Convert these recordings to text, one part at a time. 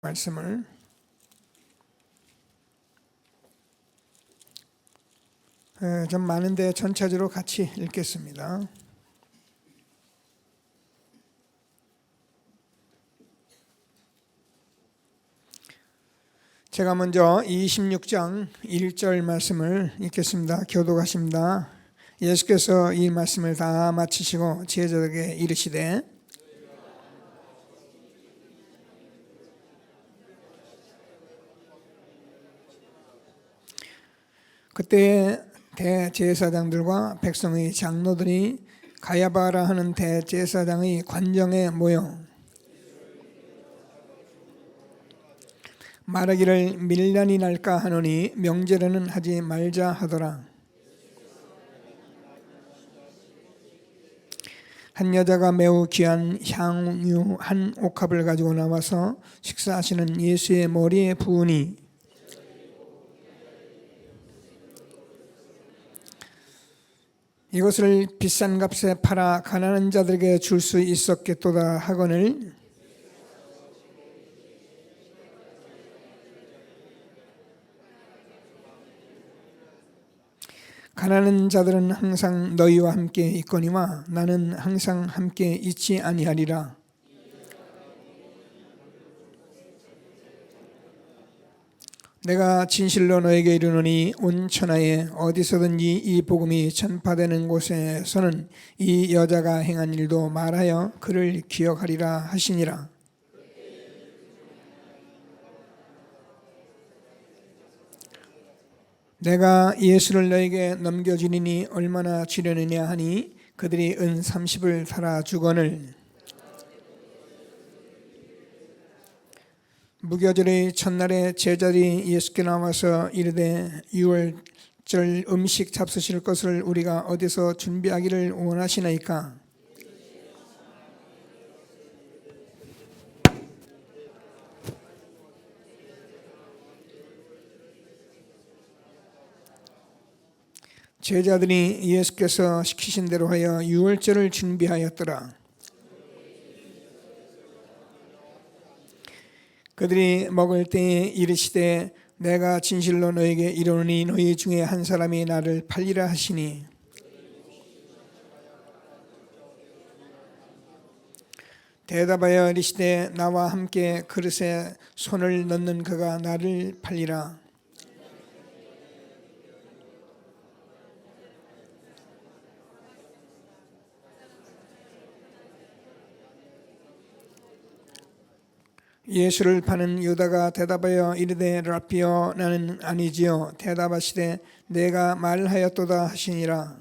말씀을 좀 많은데 전체적으로 같이 읽겠습니다. 제가 먼저 26장 1절 말씀을 읽겠습니다. 교독하십니다. 예수께서 이 말씀을 다 마치시고 제자들에게 이르시되 그때에 대제사장들과 백성의 장로들이 가야바라 하는 대제사장의 관정에 모여 말하기를 밀란이 날까 하노니 명제로는 하지 말자 하더라. 한 여자가 매우 귀한 향유 한 옥합을 가지고 나와서 식사하시는 예수의 머리에 부으니 이것을 비싼 값에 팔아 가난한 자들에게 줄 수 있었겠도다 하거늘 가난한 자들은 항상 너희와 함께 있거니와 나는 항상 함께 있지 아니하리라. 내가 진실로 너에게 이르노니 온 천하에 어디서든지 이 복음이 전파되는 곳에서는 이 여자가 행한 일도 말하여 그를 기억하리라 하시니라. 내가 예수를 너에게 넘겨주리니 얼마나 주려느냐 하니 그들이 은 30을 팔아 주거늘 무교절의 첫날에 제자들이 예수께 나와서 이르되 유월절 음식 잡수실 것을 우리가 어디서 준비하기를 원하시나이까? 제자들이 예수께서 시키신 대로 하여 유월절을 준비하였더라. 그들이 먹을 때에 이르시되 내가 진실로 너에게 이르노니 너희 중에 한 사람이 나를 팔리라 하시니 대답하여 이르시되 나와 함께 그릇에 손을 넣는 그가 나를 팔리라. 예수를 파는 유다가 대답하여 이르되 라피여 나는 아니지요. 대답하시되 내가 말하였도다 하시니라.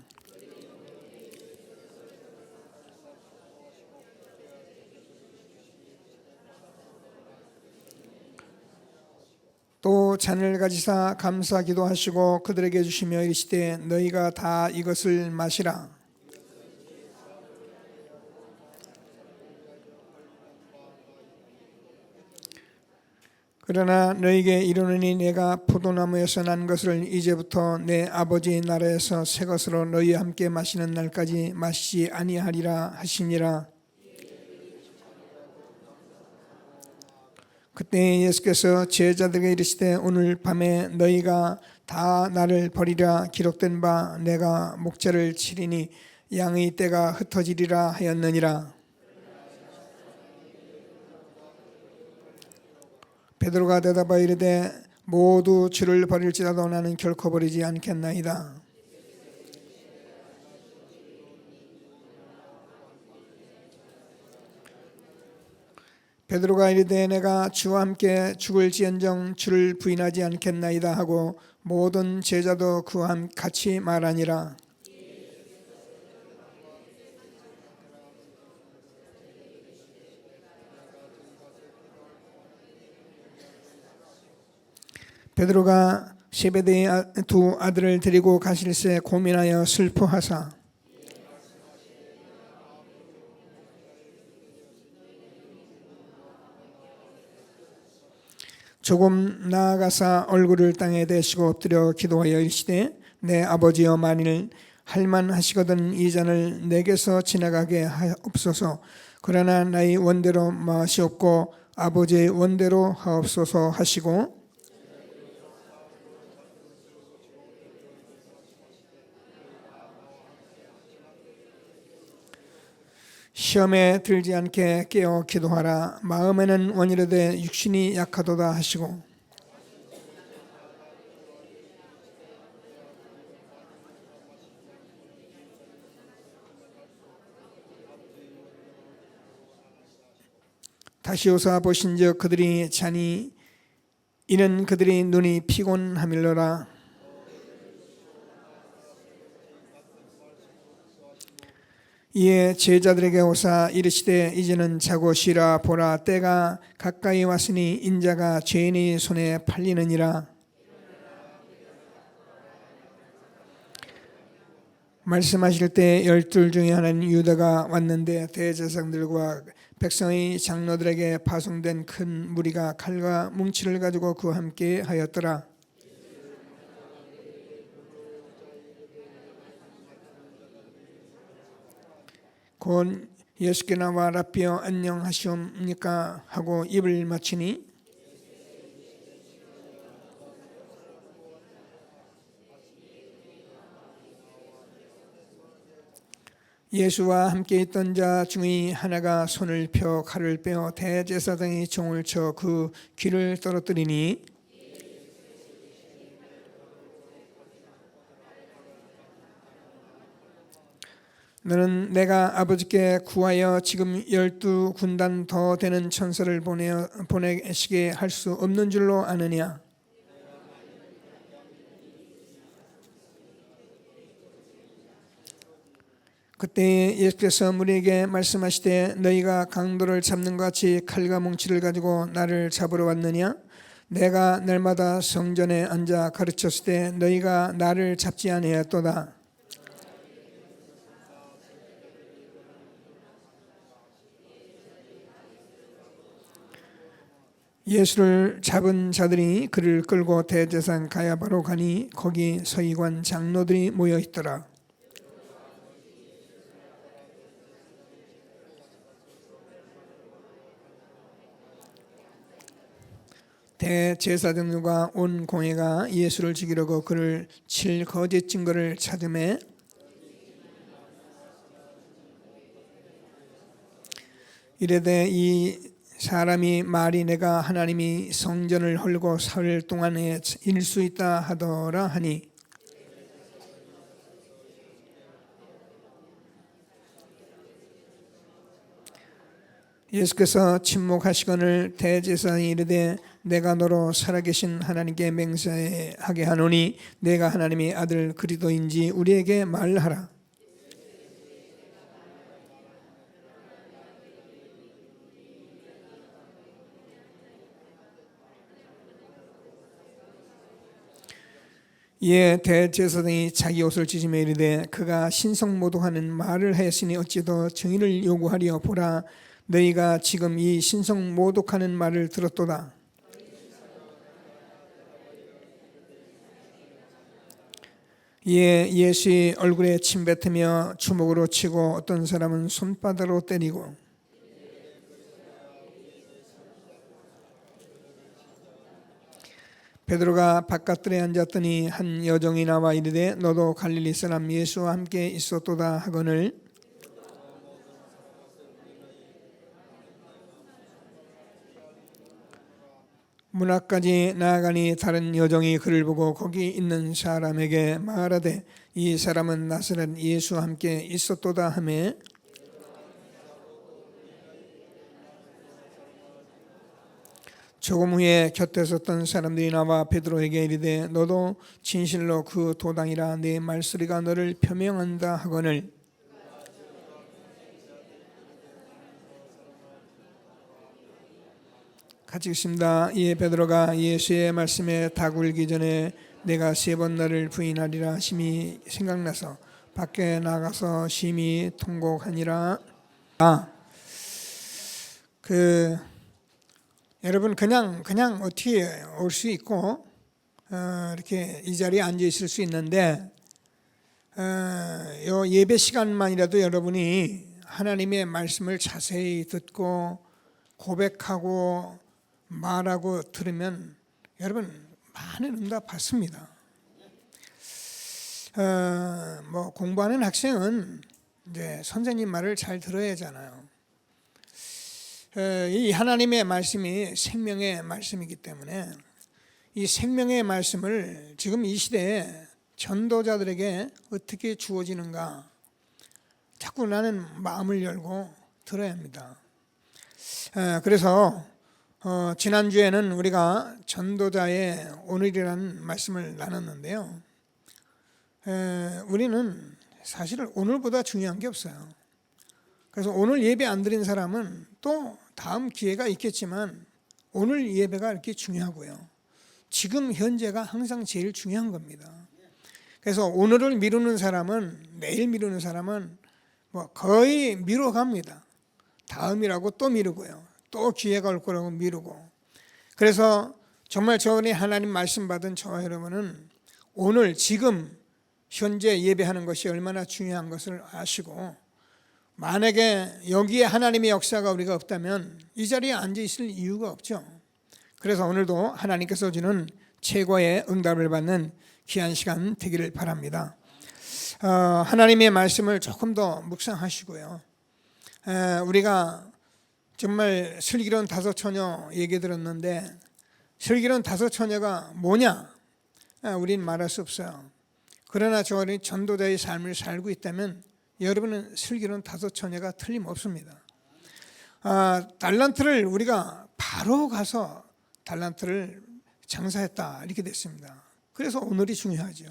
또 잔을 가지사 감사 기도하시고 그들에게 주시며 이르시되 너희가 다 이것을 마시라. 그러나 너희에게 이르노니 내가 포도나무에서 난 것을 이제부터 내 아버지 나라에서 새 것으로 너희와 함께 마시는 날까지 마시지 아니하리라 하시니라. 그때 예수께서 제자들에게 이르시되 오늘 밤에 너희가 다 나를 버리라 기록된 바 내가 목자를 치리니 양의 떼가 흩어지리라 하였느니라. 베드로가 대답하여 이르되 모두 주를 버릴지라도 나는 결코 버리지 않겠나이다. 베드로가 이르되 내가 주와 함께 죽을지언정 주를 부인하지 않겠나이다 하고 모든 제자도 그와 같이 말하니라. 베드로가 세베대의 두 아들을 데리고 가실새 고민하여 슬퍼하사 조금 나아가사 얼굴을 땅에 대시고 엎드려 기도하여 이르시되 내 아버지여 만일 할만하시거든 이 잔을 내게서 지나가게 하옵소서. 그러나 나의 원대로 마시옵고 아버지의 원대로 하옵소서 하시고 시험에 들지 않게 깨어 기도하라. 마음에는 원이르되 육신이 약하도다 하시고 다시 오사 보신즉 그들이 자니 이는 그들이 눈이 피곤함일러라. 이에 제자들에게 오사 이르시되 이제는 자고 쉬라. 보라 때가 가까이 왔으니 인자가 죄인의 손에 팔리느니라. 말씀하실 때 12 중에 하나인 유다가 왔는데 대제사장들과 백성의 장로들에게 파송된 큰 무리가 칼과 뭉치를 가지고 그와 함께 하였더라. 곧 예수께 나와 라삐여 안녕하시옵니까 하고 입을 맞추니 예수와 함께 있던 자 중의 하나가 손을 펴 칼을 빼어 대제사장의 종을 쳐 그 귀를 떨어뜨리니 너는 내가 아버지께 구하여 지금 12군단 더 되는 천사를 보내시게 할 수 없는 줄로 아느냐. 그때 예수께서 무리에게 말씀하시되 너희가 강도를 잡는 것 같이 칼과 뭉치를 가지고 나를 잡으러 왔느냐. 내가 날마다 성전에 앉아 가르쳤을 때 너희가 나를 잡지 아니하였도다. 예수를 잡은 자들이 그를 끌고 대제사장 가야바로 가니 거기 서기관 장로들이 모여 있더라. 대제사장들과 온 공회가 예수를 죽이려고 그를 칠 거짓 증거를 찾음에 이르되 이 사람이 말이 내가 하나님이 성전을 헐고 사흘 동안에 일 수 있다 하더라 하니 예수께서 침묵하시거늘 대제사장이 이르되 내가 너로 살아계신 하나님께 맹세하게 하노니 내가 하나님의 아들 그리스도인지 우리에게 말하라. 이에 대제사장이 자기 옷을 찢으며 이르되 그가 신성모독하는 말을 하였으니 어찌 더 증인을 요구하리요. 보라 너희가 지금 이 신성모독하는 말을 들었도다. 이에 예수의 얼굴에 침 뱉으며 주먹으로 치고 어떤 사람은 손바닥으로 때리고 베드로가 바깥들에 앉았더니 한 여종이 나와 이르되 너도 갈릴리 사람 예수와 함께 있었도다 하거늘 문 앞까지 나아가니 다른 여종이 그를 보고 거기 있는 사람에게 말하되 이 사람은 나사렛 예수와 함께 있었도다 하며 조금 후에 곁에 섰던 사람들이 나와 베드로에게 이르되 너도 진실로 그 도당이라 네 말소리가 너를 표명한다 하거늘 같이 읽습니다. 이에 베드로가 예수의 말씀에 다굴기 전에 내가 3번 나를 부인하리라 심히 생각나서 밖에 나가서 심히 통곡하니라. 여러분 그냥 어떻게 올 수 있고 이렇게 이 자리에 앉아 있을 수 있는데 요 예배 시간만이라도 여러분이 하나님의 말씀을 자세히 듣고 고백하고 말하고 들으면 여러분 많은 응답 받습니다. 뭐 공부하는 학생은 이제 선생님 말을 잘 들어야 하잖아요. 이 하나님의 말씀이 생명의 말씀이기 때문에 이 생명의 말씀을 지금 이 시대에 전도자들에게 어떻게 주어지는가 자꾸 나는 마음을 열고 들어야 합니다. 그래서 지난주에는 우리가 전도자의 오늘이라는 말씀을 나눴는데요. 우리는 사실 오늘보다 중요한 게 없어요. 그래서 오늘 예배 안 드린 사람은 또 다음 기회가 있겠지만 오늘 예배가 이렇게 중요하고요. 지금 현재가 항상 제일 중요한 겁니다. 그래서 오늘을 미루는 사람은 내일 미루는 사람은 뭐 거의 미뤄갑니다. 다음이라고 또 미루고요. 또 기회가 올 거라고 미루고. 그래서 정말 저번에 하나님 말씀 받은 저와 여러분은 오늘 지금 현재 예배하는 것이 얼마나 중요한 것을 아시고 만약에 여기에 하나님의 역사가 우리가 없다면 이 자리에 앉아 있을 이유가 없죠. 그래서 오늘도 하나님께서 주는 최고의 응답을 받는 귀한 시간 되기를 바랍니다. 하나님의 말씀을 조금 더 묵상하시고요. 우리가 정말 슬기로운 다섯 처녀 얘기 들었는데 슬기로운 다섯 처녀가 뭐냐? 우린 말할 수 없어요. 그러나 저는 전도자의 삶을 살고 있다면 여러분은 슬기로운 다섯 처녀가 틀림없습니다. 달란트를 우리가 바로 가서 달란트를 장사했다 이렇게 됐습니다. 그래서 오늘이 중요하죠.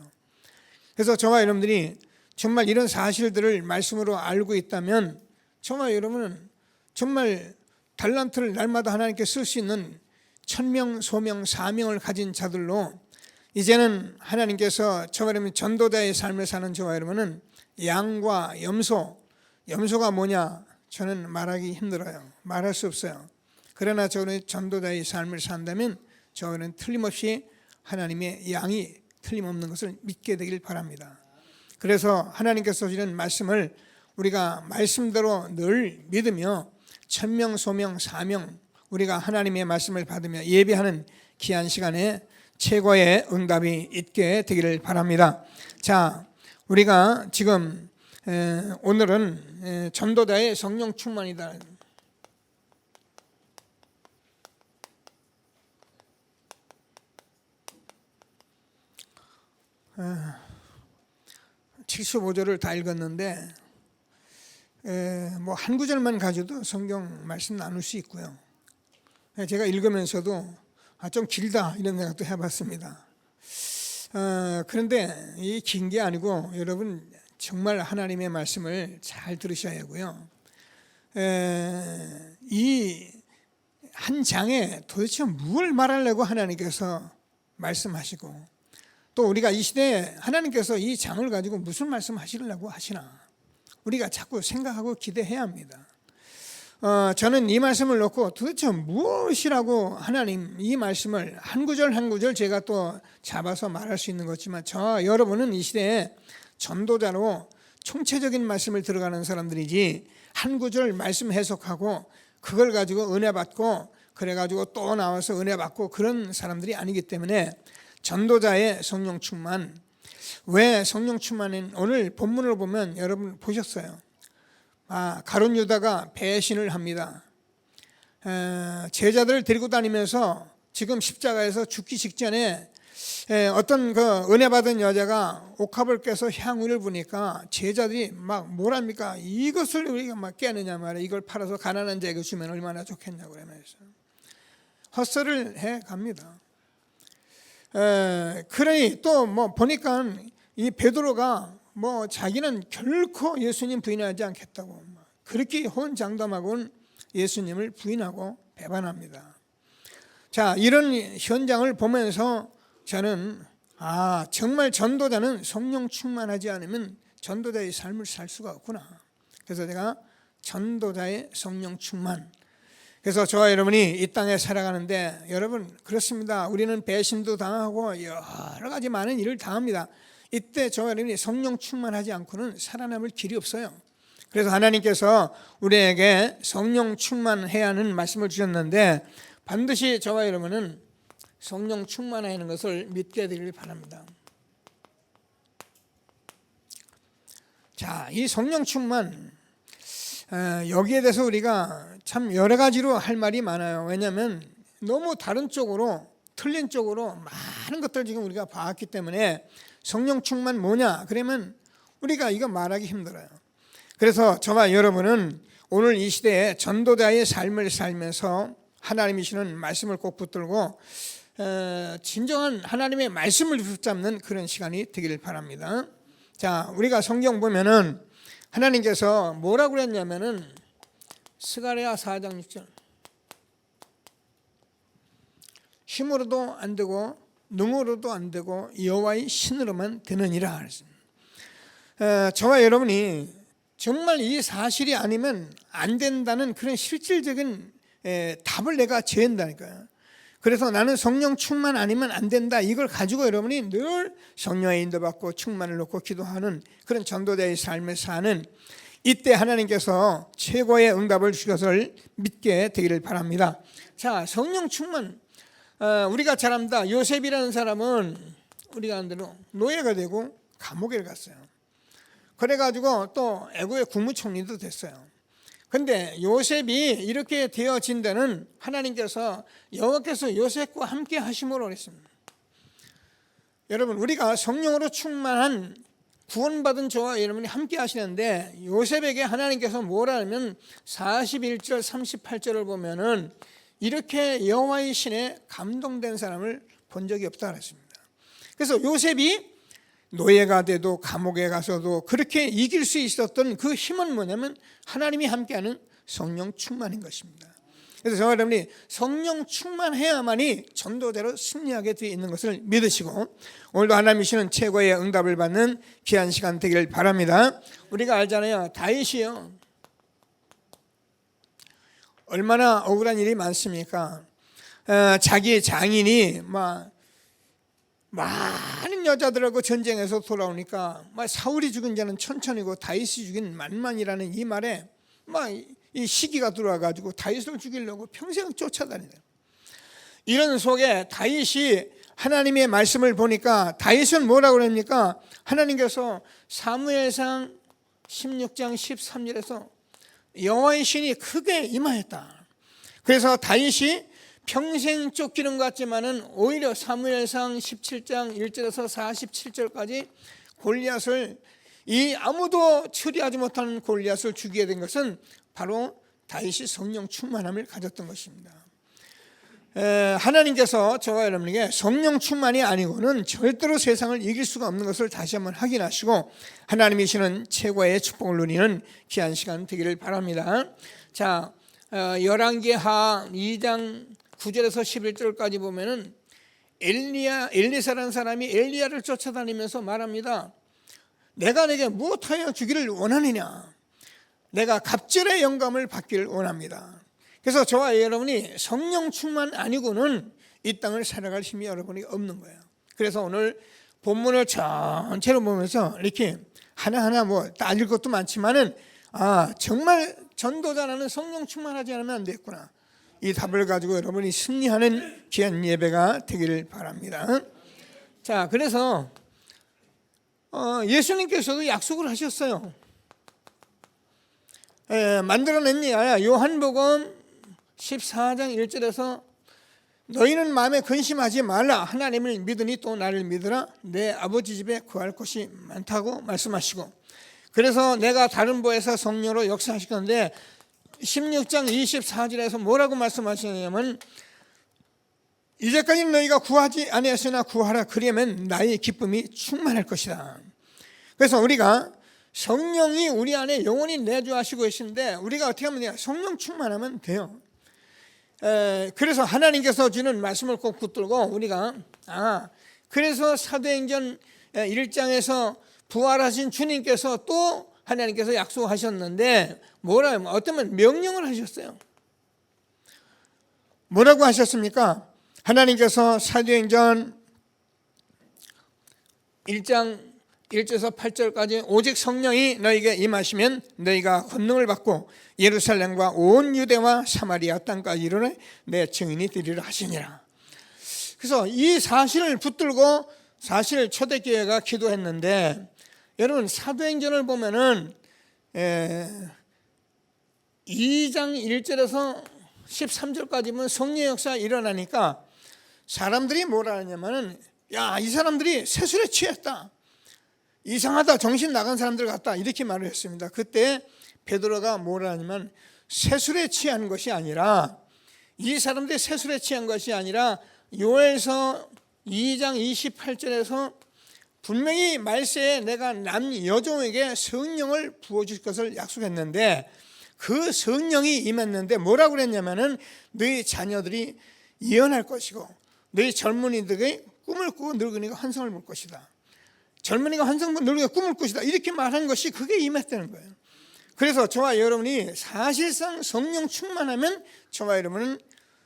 그래서 저와 여러분들이 정말 이런 사실들을 말씀으로 알고 있다면 저와 여러분은 정말 달란트를 날마다 하나님께 쓸 수 있는 천명, 소명, 사명을 가진 자들로 이제는 하나님께서 저와 여러분 전도자의 삶을 사는 저와 여러분은 양과 염소가 뭐냐? 저는 말하기 힘들어요. 말할 수 없어요. 그러나 저는 전도자의 삶을 산다면 저는 틀림없이 하나님의 양이 틀림없는 것을 믿게 되길 바랍니다. 그래서 하나님께서 주시는 말씀을 우리가 말씀대로 늘 믿으며 천명, 소명, 사명 우리가 하나님의 말씀을 받으며 예배하는 귀한 시간에 최고의 응답이 있게 되기를 바랍니다. 자, 우리가 지금 오늘은 전도자의 성령 충만이다. 아, 75절을 다 읽었는데 뭐 한 구절만 가져도 성경 말씀 나눌 수 있고요. 제가 읽으면서도 좀 길다 이런 생각도 해봤습니다. 그런데 이 긴 게 아니고 여러분 정말 하나님의 말씀을 잘 들으셔야 하고요. 이 한 장에 도대체 뭘 말하려고 하나님께서 말씀하시고 또 우리가 이 시대에 하나님께서 이 장을 가지고 무슨 말씀하시려고 하시나 우리가 자꾸 생각하고 기대해야 합니다. 저는 이 말씀을 놓고 도대체 무엇이라고 하나님 이 말씀을 한 구절 한 구절 제가 또 잡아서 말할 수 있는 거지만 저와 여러분은 이 시대에 전도자로 총체적인 말씀을 들어가는 사람들이지 한 구절 말씀 해석하고 그걸 가지고 은혜 받고 그래가지고 또 나와서 은혜 받고 그런 사람들이 아니기 때문에 전도자의 성령 충만. 왜 성령 충만은 오늘 본문을 보면 여러분 보셨어요. 가룟 유다가 배신을 합니다. 제자들을 데리고 다니면서 지금 십자가에서 죽기 직전에 어떤 그 은혜 받은 여자가 옥합을 깨서 향유를 부니까 제자들이 막 뭐랍니까? 이것을 우리가 막 깨느냐 말이야. 이걸 팔아서 가난한 자에게 주면 얼마나 좋겠냐고 그러면서 헛소리를 해 갑니다. 그러니 또 뭐 보니까 이 베드로가 뭐 자기는 결코 예수님 부인하지 않겠다고 그렇게 호언장담하고는 예수님을 부인하고 배반합니다. 자, 이런 현장을 보면서 저는 정말 전도자는 성령 충만하지 않으면 전도자의 삶을 살 수가 없구나. 그래서 제가 전도자의 성령 충만. 그래서 저와 여러분이 이 땅에 살아가는데 여러분 그렇습니다. 우리는 배신도 당하고 여러 가지 많은 일을 당합니다. 이때 저와 여러분이 성령 충만하지 않고는 살아남을 길이 없어요. 그래서 하나님께서 우리에게 성령 충만해야 하는 말씀을 주셨는데 반드시 저와 여러분은 성령 충만해야 하는 것을 믿게 되길 바랍니다. 자, 이 성령 충만, 여기에 대해서 우리가 참 여러 가지로 할 말이 많아요. 왜냐하면 너무 다른 쪽으로, 틀린 쪽으로 많은 것들을 지금 우리가 봐왔기 때문에 성령 충만 뭐냐? 그러면 우리가 이거 말하기 힘들어요. 그래서 저와 여러분은 오늘 이 시대에 전도자의 삶을 살면서 하나님이 주시는 말씀을 꼭 붙들고 진정한 하나님의 말씀을 붙잡는 그런 시간이 되기를 바랍니다. 자, 우리가 성경 보면은 하나님께서 뭐라고 그랬냐면은 스가랴 4장 6절 힘으로도 안 되고 능으로도 안 되고 여호와의 신으로만 되느니라 그랬습니다. 저와 여러분이 정말 이 사실이 아니면 안 된다는 그런 실질적인 답을 내가 제한다니까요. 그래서 나는 성령 충만 아니면 안 된다, 이걸 가지고 여러분이 늘 성령의 인도받고 충만을 놓고 기도하는 그런 전도자의 삶을 사는 이때 하나님께서 최고의 응답을 주셔서 믿게 되기를 바랍니다. 자, 성령 충만, 우리가 잘 압니다. 요셉이라는 사람은 우리가 아는 대로 노예가 되고 감옥에 갔어요. 그래가지고 또 애굽의 국무총리도 됐어요. 근데 요셉이 이렇게 되어진 데는 하나님께서 여호와께서 요셉과 함께 하심으로 그랬습니다. 여러분, 우리가 성령으로 충만한 구원받은 저와 여러분이 함께 하시는데 요셉에게 하나님께서 뭐라 하면 41절 38절을 보면은 이렇게 여호와의 신에 감동된 사람을 본 적이 없다 그랬습니다. 그래서 요셉이 노예가 돼도 감옥에 가서도 그렇게 이길 수 있었던 그 힘은 뭐냐면 하나님이 함께하는 성령 충만인 것입니다. 그래서 저와 여러분이 성령 충만해야만이 전도자로 승리하게 되어 있는 것을 믿으시고 오늘도 하나님이 주시는 최고의 응답을 받는 귀한 시간 되기를 바랍니다. 우리가 알잖아요. 다윗이요, 얼마나 억울한 일이 많습니까? 자기 장인이 많은 여자들하고 전쟁에서 돌아오니까 사울이 죽은 자는 천천히고 다윗이 죽인 만만이라는 이 말에 이 시기가 들어와가지고 다윗을 죽이려고 평생 쫓아다니네요. 이런 속에 다윗이 하나님의 말씀을 보니까 다윗은 뭐라고 그럽니까? 하나님께서 사무엘상 16장 13절에서 여호와의 신이 크게 임하였다. 그래서 다윗이 평생 쫓기는 것 같지만은 오히려 사무엘상 17장 1절에서 47절까지 골리앗을, 이 아무도 처리하지 못하는 골리앗을 죽이게 된 것은 바로 다윗이 성령 충만함을 가졌던 것입니다. 하나님께서 저와 여러분에게 성령 충만이 아니고는 절대로 세상을 이길 수가 없는 것을 다시 한번 확인하시고 하나님이 주시는 최고의 축복을 누리는 귀한 시간 되기를 바랍니다. 자, 열왕기하 2장 9절에서 11절까지 보면은 엘리사라는 사람이 엘리야를 쫓아다니면서 말합니다. 내가 내게 무엇하여 주기를 원하느냐? 내가 갑절의 영감을 받기를 원합니다. 그래서 저와 여러분이 성령 충만 아니고는 이 땅을 살아갈 힘이 여러분이 없는 거예요. 그래서 오늘 본문을 전체로 보면서 이렇게 하나하나 따질 것도 많지만은 정말 전도자는 성령 충만하지 않으면 안 되겠구나, 이 답을 가지고 여러분이 승리하는 귀한 예배가 되기를 바랍니다. 자, 그래서 예수님께서도 약속을 하셨어요. 만들어낸 요한복음 14장 1절에서 너희는 마음에 근심하지 말라, 하나님을 믿으니 또 나를 믿으라, 내 아버지 집에 구할 곳이 많다고 말씀하시고, 그래서 내가 다른 보에서 성령으로 역사하실 건데 16장 24절에서 뭐라고 말씀하시냐면 이제까지 너희가 구하지 아니하였으나 구하라, 그리하면 나의 기쁨이 충만할 것이다. 그래서 우리가 성령이 우리 안에 영원히 내주하시고 계신데 우리가 어떻게 하면 돼요? 성령 충만하면 돼요. 그래서 하나님께서 주는 말씀을 꼭 붙들고 우리가 그래서 사도행전 1장에서 부활하신 주님께서 또 하나님께서 약속하셨는데 뭐라고, 어쩌면 명령을 하셨어요. 뭐라고 하셨습니까? 하나님께서 사도행전 1장 1절에서 8절까지 오직 성령이 너희에게 임하시면 너희가 권능을 받고 예루살렘과 온 유대와 사마리아 땅까지 이르러 내 증인이 되리라 하시니라. 그래서 이 사실을 붙들고 사실 초대교회가 기도했는데, 여러분 사도행전을 보면은 2장 1절에서 13절까지 보면 성령 역사가 일어나니까 사람들이 뭐라 하냐면은, 야, 이 사람들이 세술에 취했다, 이상하다, 정신 나간 사람들 같다, 이렇게 말을 했습니다. 그때 베드로가 뭐라 하냐면, 세술에 취한 것이 아니라, 이 사람들이 세술에 취한 것이 아니라 요엘서 2장 28절에서 분명히 말세에 내가 남 여종에게 성령을 부어줄 것을 약속했는데, 그 성령이 임했는데 뭐라고 그랬냐면은, 너희 자녀들이 예언할 것이고 너희 젊은이들이 꿈을 꾸고 늙은이가 환상을 볼 것이다, 젊은이가 환상을 보고 늙은이가 꿈을 것이다, 이렇게 말한 것이 그게 임했다는 거예요. 그래서 저와 여러분이 사실상 성령 충만하면 저와 여러분은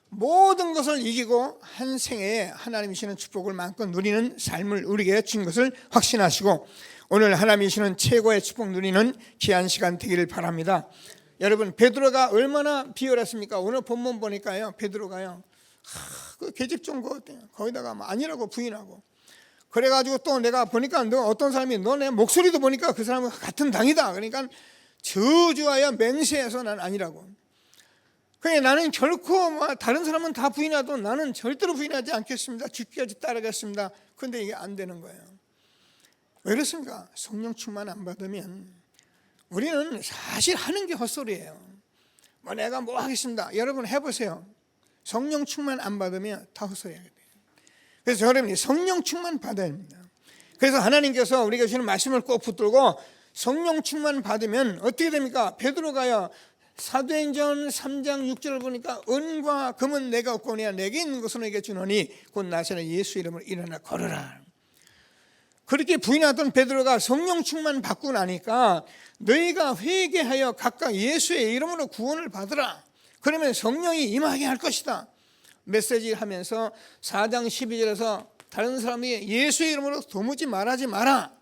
모든 것을 이기고 한 생애에 하나님이 주시는 축복을 마음껏 누리는 삶을 우리에게 주신 것을 확신하시고, 오늘 하나님이 주시는 최고의 축복 누리는 귀한 시간 되기를 바랍니다. 여러분, 베드로가 얼마나 비열했습니까? 오늘 본문 보니까요, 베드로가요, 그 계집 좀 거기다가 아니라고 부인하고, 그래가지고 또 내가 보니까 너 어떤 사람이 너네 목소리도 보니까 그 사람은 같은 당이다, 그러니까 저주하여 맹세해서 난 아니라고. 그래, 나는 결코 다른 사람은 다 부인해도 나는 절대로 부인하지 않겠습니다, 죽기까지 따르겠습니다. 그런데 이게 안 되는 거예요. 왜 그렇습니까? 성령 충만 안 받으면 우리는 사실 하는 게 헛소리예요. 내가 뭐 하겠습니다. 여러분 해보세요. 성령 충만 안 받으면 다 헛소리예요. 그래서 여러분이 성령 충만 받아야 합니다. 그래서 하나님께서 우리가 주시는 말씀을 꼭 붙들고 성령 충만 받으면 어떻게 됩니까? 베드로가요, 사도행전 3장 6절을 보니까 은과 금은 내가 없거니와 내게 있는 것은 내게 주노니 곧 나서는 예수 이름으로 일어나 걸어라. 그렇게 부인하던 베드로가 성령 충만 받고 나니까 너희가 회개하여 각각 예수의 이름으로 구원을 받으라, 그러면 성령이 임하게 할 것이다 메시지를 하면서 4장 12절에서 다른 사람이 예수의 이름으로 도무지 말하지 마라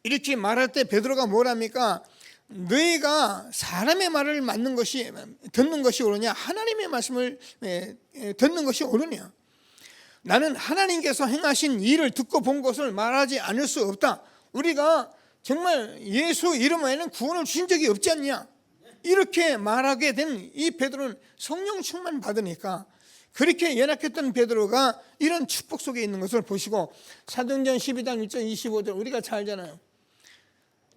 이렇게 말할 때 베드로가 뭐랍니까? 너희가 사람의 말을 듣는 것이 옳으냐, 하나님의 말씀을 듣는 것이 옳으냐. 나는 하나님께서 행하신 일을 듣고 본 것을 말하지 않을 수 없다. 우리가 정말 예수 이름 외에는 구원을 주신 적이 없지 않냐, 이렇게 말하게 된 이 베드로는 성령 충만 받으니까, 그렇게 연약했던 베드로가 이런 축복 속에 있는 것을 보시고, 사도행전 12장 1절 25절 우리가 잘 알잖아요.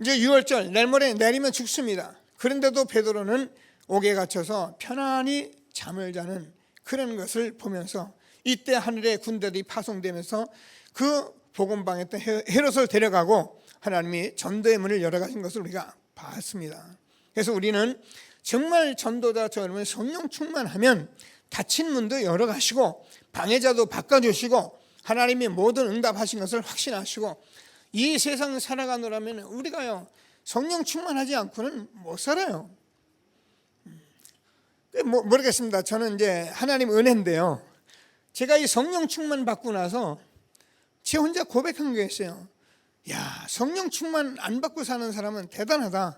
이제 6월절 내일모레 내리면 죽습니다. 그런데도 베드로는 옥에 갇혀서 편안히 잠을 자는 그런 것을 보면서, 이때 하늘의 군대들이 파송되면서 그 복음방에 있던 헤롯을 데려가고 하나님이 전도의 문을 열어가신 것을 우리가 봤습니다. 그래서 우리는 정말 전도자처럼 성령 충만하면 닫힌 문도 열어가시고 방해자도 바꿔주시고 하나님이 모든 응답하신 것을 확신하시고, 이 세상 살아가느라면 우리가요 성령 충만하지 않고는 못 살아요. 모르겠습니다. 저는 이제 하나님 은혜인데요, 제가 이 성령 충만 받고 나서 제 혼자 고백한 게 있어요. 야, 성령 충만 안 받고 사는 사람은 대단하다.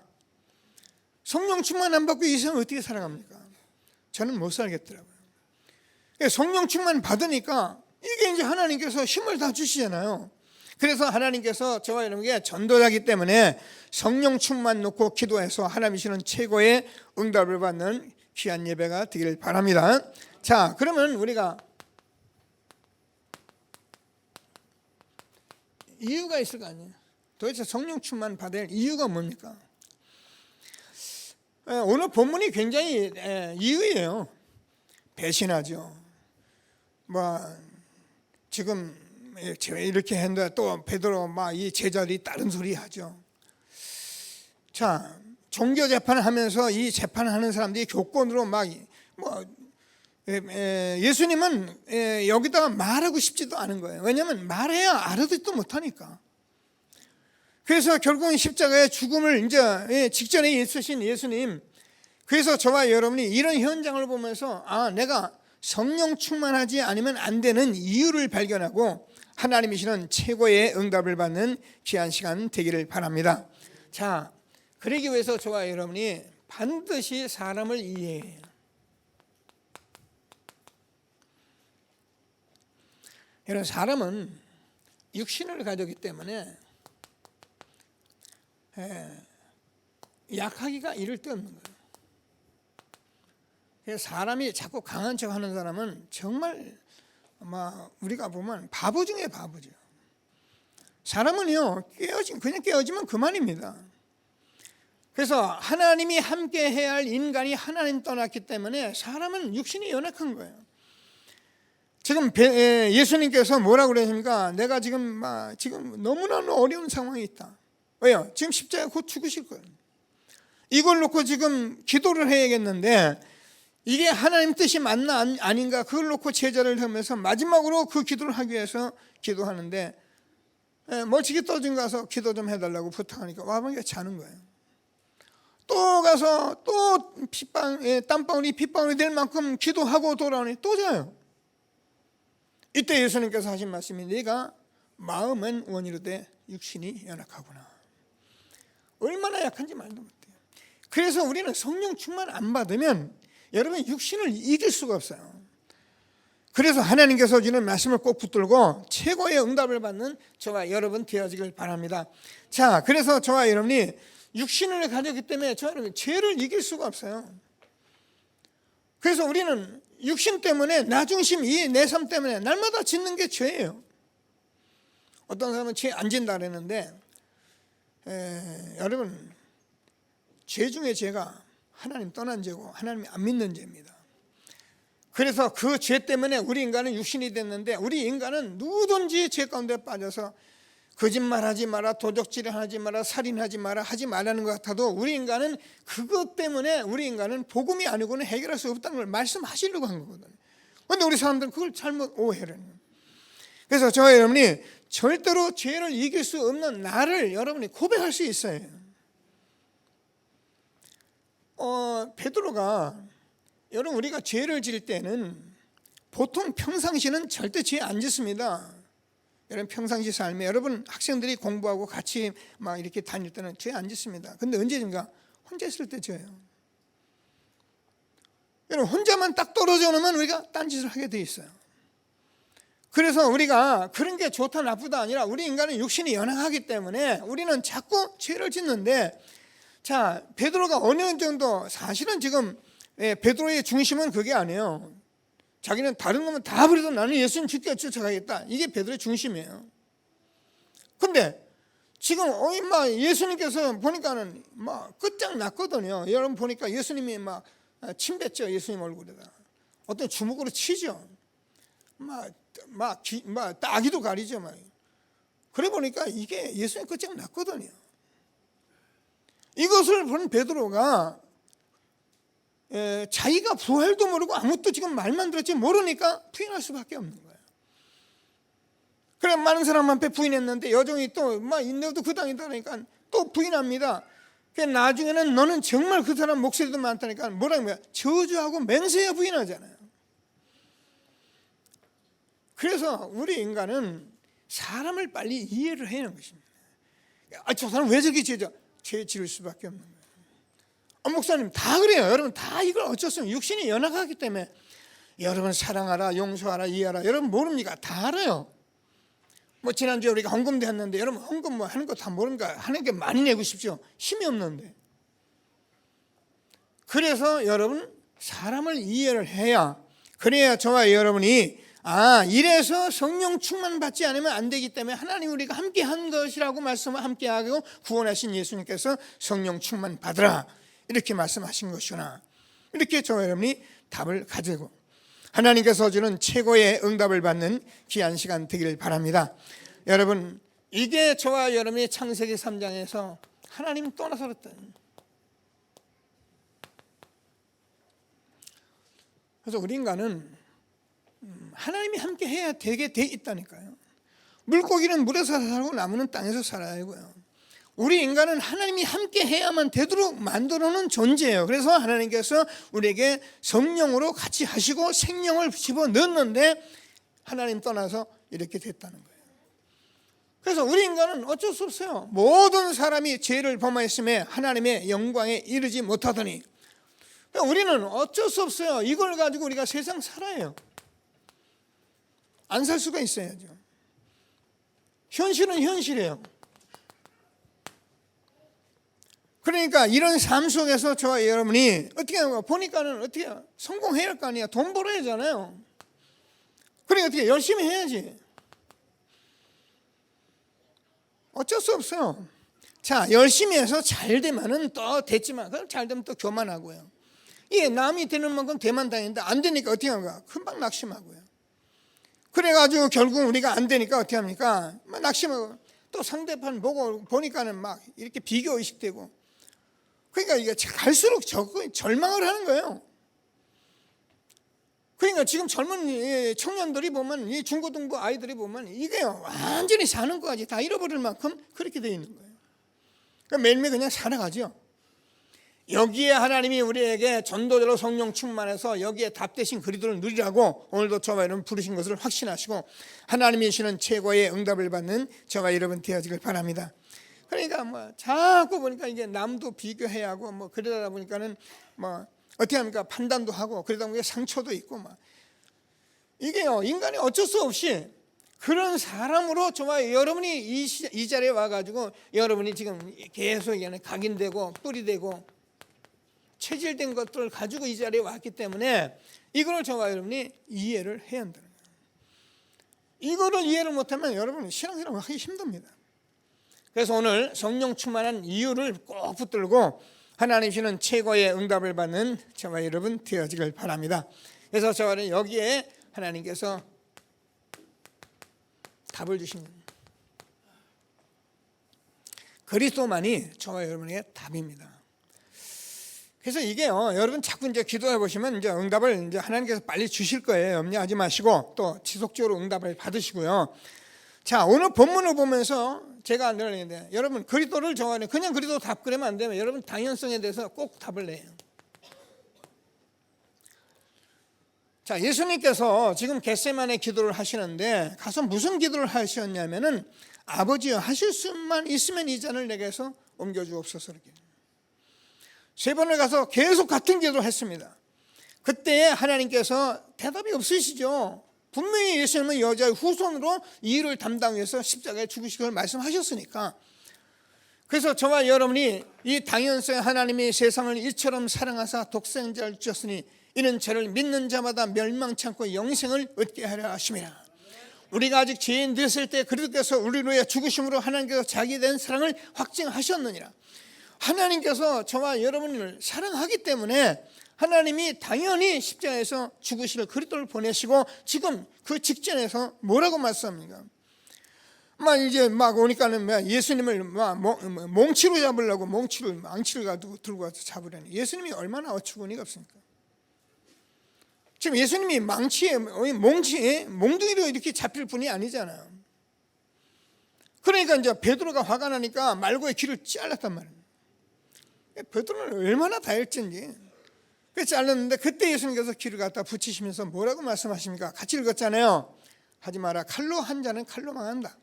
성령 충만 안 받고 이 세상 어떻게 살아갑니까? 저는 못 살겠더라고요. 성령 충만 받으니까 이게 이제 하나님께서 힘을 다 주시잖아요. 그래서 하나님께서 저와 여러분에게 전도자이기 때문에 성령 충만 놓고 기도해서 하나님이 주시는 최고의 응답을 받는 귀한 예배가 되기를 바랍니다. 자, 그러면 우리가 이유가 있을 거 아니에요. 도대체 성령 충만 받을 이유가 뭡니까? 오늘 본문이 굉장히 이유예요. 배신하죠. 지금 이렇게 했는데 또 베드로 이 제자들이 다른 소리 하죠. 자, 종교 재판을 하면서 이 재판을 하는 사람들이 교권으로 예수님은 여기다가 말하고 싶지도 않은 거예요. 왜냐하면 말해야 알아듣지도 못하니까. 그래서 결국은 십자가의 죽음을 이제 직전에 있으신 예수님, 그래서 저와 여러분이 이런 현장을 보면서 내가 성령 충만하지 않으면 안 되는 이유를 발견하고 하나님이 주시는 최고의 응답을 받는 귀한 시간 되기를 바랍니다. 자, 그러기 위해서 저와 여러분이 반드시 사람을 이해해야 해요. 여러분, 사람은 육신을 가졌기 때문에 약하기가 이를 데 없는 거예요. 그래서 사람이 자꾸 강한 척하는 사람은 정말 아마 우리가 보면 바보 중에 바보죠. 사람은요, 그냥 깨어지면 그만입니다. 그래서 하나님이 함께 해야 할 인간이 하나님 떠났기 때문에 사람은 육신이 연약한 거예요. 지금 예수님께서 뭐라고 그러십니까? 내가 지금 너무나 어려운 상황이 있다. 왜요? 지금 십자가에 곧 죽으실 거예요. 이걸 놓고 지금 기도를 해야겠는데 이게 하나님 뜻이 맞나 아닌가, 그걸 놓고 제자를 하면서 마지막으로 그 기도를 하기 위해서 기도하는데 멀찍이 떠진 가서 기도 좀 해달라고 부탁하니까 와보니까 자는 거예요. 또 가서 또 땀방울이 핏방울이 될 만큼 기도하고 돌아오니 또 자요. 이때 예수님께서 하신 말씀이 네가 마음은 원이로되 육신이 연약하구나. 얼마나 약한지 말도 못해요. 그래서 우리는 성령 충만 안 받으면 여러분 육신을 이길 수가 없어요. 그래서 하나님께서 주는 말씀을 꼭 붙들고 최고의 응답을 받는 저와 여러분 되어지길 바랍니다. 자, 그래서 저와 여러분이 육신을 가졌기 때문에 저와 여러분 죄를 이길 수가 없어요. 그래서 우리는 육신 때문에 나중심, 이 내 삶 때문에 날마다 짓는 게 죄예요. 어떤 사람은 죄 안 짓는다 그랬는데 여러분, 죄 중에 죄가 하나님 떠난 죄고 하나님이 안 믿는 죄입니다. 그래서 그 죄 때문에 우리 인간은 육신이 됐는데 우리 인간은 누구든지 죄 가운데 빠져서 거짓말하지 마라, 도적질하지 마라, 살인하지 마라 하지 말라는 것 같아도 우리 인간은 그것 때문에 우리 인간은 복음이 아니고는 해결할 수 없다는 걸 말씀하시려고 한 거거든요. 그런데 우리 사람들은 그걸 잘못 오해를 해요. 그래서 저와 여러분이 절대로 죄를 이길 수 없는 나를 여러분이 고백할 수 있어요. 베드로가 여러분 우리가 죄를 지을 때는 보통 평상시는 절대 죄 안 짓습니다. 여러분 평상시 삶에 여러분 학생들이 공부하고 같이 막 이렇게 다닐 때는 죄 안 짓습니다. 근데 언제든가 혼자 있을 때 죄예요. 여러분 혼자만 딱 떨어져 놓으면 우리가 딴짓을 하게 돼 있어요. 그래서 우리가 그런 게 좋다 나쁘다 아니라 우리 인간은 육신이 연약하기 때문에 우리는 자꾸 죄를 짓는데, 자, 베드로가 어느 정도 사실은 지금 베드로의 중심은 그게 아니에요. 자기는 다른 놈은 다 버려도 나는 예수님 죽게 쫓아가겠다. 이게 베드로의 중심이에요. 근데 지금 예수님께서 보니까는 막 끝장났거든요. 여러분 보니까 예수님이 막 침 뱉죠. 예수님 얼굴에다. 어떤 주먹으로 치죠. 막 따기도 가리죠. 막. 그래 보니까 이게 예수님 끝장났거든요. 이것을 본 베드로가 자기가 부활도 모르고 아무것도 지금 말만 들었지 모르니까 부인할 수밖에 없는 거예요. 그래 많은 사람 앞에 부인했는데 여종이 또 너도 그 당이다 그러니까 또 부인합니다. 나중에는 너는 정말 그 사람 목소리도 많다니까 뭐라고 해요? 저주하고 맹세해 부인하잖아요. 그래서 우리 인간은 사람을 빨리 이해를 해야 하는 것입니다. 저 사람 왜 저렇게 죄 지을 수밖에 없는 거예요. 목사님 다 그래요. 여러분 다 이걸 어쩔 수 없어요. 육신이 연약하기 때문에 여러분 사랑하라, 용서하라, 이해하라. 여러분 모릅니까? 다 알아요. 지난주에 우리가 헌금도 했는데 여러분 헌금 하는 거 다 모릅니까? 하는 게 많이 내고 싶죠. 힘이 없는데. 그래서 여러분 사람을 이해를 해야, 그래야 저와 여러분이 이래서 성령 충만 받지 않으면 안 되기 때문에 하나님 우리가 함께 한 것이라고 말씀을 함께 하고 구원하신 예수님께서 성령 충만 받으라 이렇게 말씀하신 것이구나. 이렇게 저와 여러분이 답을 가지고 하나님께서 주는 최고의 응답을 받는 귀한 시간 되기를 바랍니다. 여러분 이게 저와 여러분이 창세기 3장에서 하나님 떠나서 그랬던, 그래서 우리 인간은 하나님이 함께 해야 되게 돼 있다니까요. 물고기는 물에서 살고 나무는 땅에서 살아야 하고요. 우리 인간은 하나님이 함께 해야만 되도록 만들어 놓은 존재예요. 그래서 하나님께서 우리에게 성령으로 같이 하시고 생명을 집어넣었는데 하나님 떠나서 이렇게 됐다는 거예요. 그래서 우리 인간은 어쩔 수 없어요. 모든 사람이 죄를 범하였음에 하나님의 영광에 이르지 못하더니, 우리는 어쩔 수 없어요. 이걸 가지고 우리가 세상 살아요. 안 살 수가 있어야죠. 현실은 현실이에요. 그러니까 이런 삶 속에서 저와 여러분이 어떻게 하는 거 보니까는 어떻게 성공해야 할 거 아니야. 돈 벌어야 하잖아요. 그러니까 어떻게 열심히 해야지. 어쩔 수 없어요. 자, 열심히 해서 잘 되면은 또 됐지만, 그럼 잘 되면 또 교만하고요. 이게 남이 되는 만큼 대만 다니는데 안 되니까 어떻게 하는가? 금방 낙심하고요. 그래가지고 결국 우리가 안 되니까 어떻게 합니까? 막 낙심하고 또 상대편 보고 보니까는 막 이렇게 비교 의식되고, 그러니까 이게 갈수록 절망을 하는 거예요. 그러니까 지금 젊은 청년들이 보면, 이 중고등부 아이들이 보면 이게 완전히 사는 것까지 다 잃어버릴 만큼 그렇게 되어 있는 거예요. 그러니까 매일매일 그냥 살아가죠. 여기에 하나님이 우리에게 전도자로 성령 충만해서 여기에 답되신 그리스도를 누리라고 오늘도 저와 여러분 부르신 것을 확신하시고 하나님이 주시는 최고의 응답을 받는 저와 여러분 되어지길 바랍니다. 그러니까 뭐 자꾸 보니까 이게 남도 비교해야 하고 뭐 그러다 보니까는 뭐 어떻게 합니까? 판단도 하고 그러다 보니까 상처도 있고 막 이게요, 인간이 어쩔 수 없이 그런 사람으로 저와 여러분이 이 자리에 와가지고 여러분이 지금 계속 각인되고 뿌리되고 체질된 것들을 가지고 이 자리에 왔기 때문에 이거를 저와 여러분이 이해를 해야 한다는 거예요. 이거를 이해를 못하면 여러분은 신앙생활을 하기 힘듭니다. 그래서 오늘 성령 충만한 이유를 꼭 붙들고 하나님 주시는 최고의 응답을 받는 저와 여러분 되어지길 바랍니다. 그래서 저는 여기에 하나님께서 답을 주시는 그리스도만이 저와 여러분에게 답입니다. 그래서 이게요, 여러분 자꾸 이제 기도해 보시면 이제 응답을 이제 하나님께서 빨리 주실 거예요. 염려하지 마시고 또 지속적으로 응답을 받으시고요. 자, 오늘 본문을 보면서 제가 안 들었는데 여러분 그리스도를 정하는 그냥 그리스도 답 그러면 안 되면 여러분 당연성에 대해서 꼭 답을 내요. 자, 예수님께서 지금 겟세마네 기도를 하시는데 가서 무슨 기도를 하셨냐면은 아버지여 하실 수만 있으면 이 잔을 내게서 옮겨주옵소서 이렇게. 세 번을 가서 계속 같은 기도를 했습니다. 그때 하나님께서 대답이 없으시죠. 분명히 예수님은 여자의 후손으로 이 일을 담당해서 십자가에 죽으시길 말씀하셨으니까. 그래서 저와 여러분이 이 당연성에 하나님이 세상을 이처럼 사랑하사 독생자를 주셨으니 이는 저를 믿는 자마다 멸망치 않고 영생을 얻게 하려 하심이라. 우리가 아직 죄인 되었을 때 그리스도께서 우리를 위해 죽으심으로 하나님께서 자기 된 사랑을 확증하셨느니라. 하나님께서 저와 여러분을 사랑하기 때문에 하나님이 당연히 십자가에서 죽으실 그리스도를 보내시고 지금 그 직전에서 뭐라고 말씀합니까? 막 이제 막 오니까는 예수님을 막 몽치로 잡으려고 망치를 가지고 들고 와서 잡으려니 예수님이 얼마나 어처구니가 없습니까? 지금 예수님이 몽둥이로 이렇게 잡힐 분이 아니잖아요. 그러니까 이제 베드로가 화가 나니까 말고의 귀를 잘랐단 말이에요. 베드로는 얼마나 다혈진지. 그래서 잘랐는데 그때 예수님께서 귀를 갖다 붙이시면서 뭐라고 말씀하십니까? 같이 읽었잖아요. 하지 마라. 칼로 한 자는 칼로 망한다.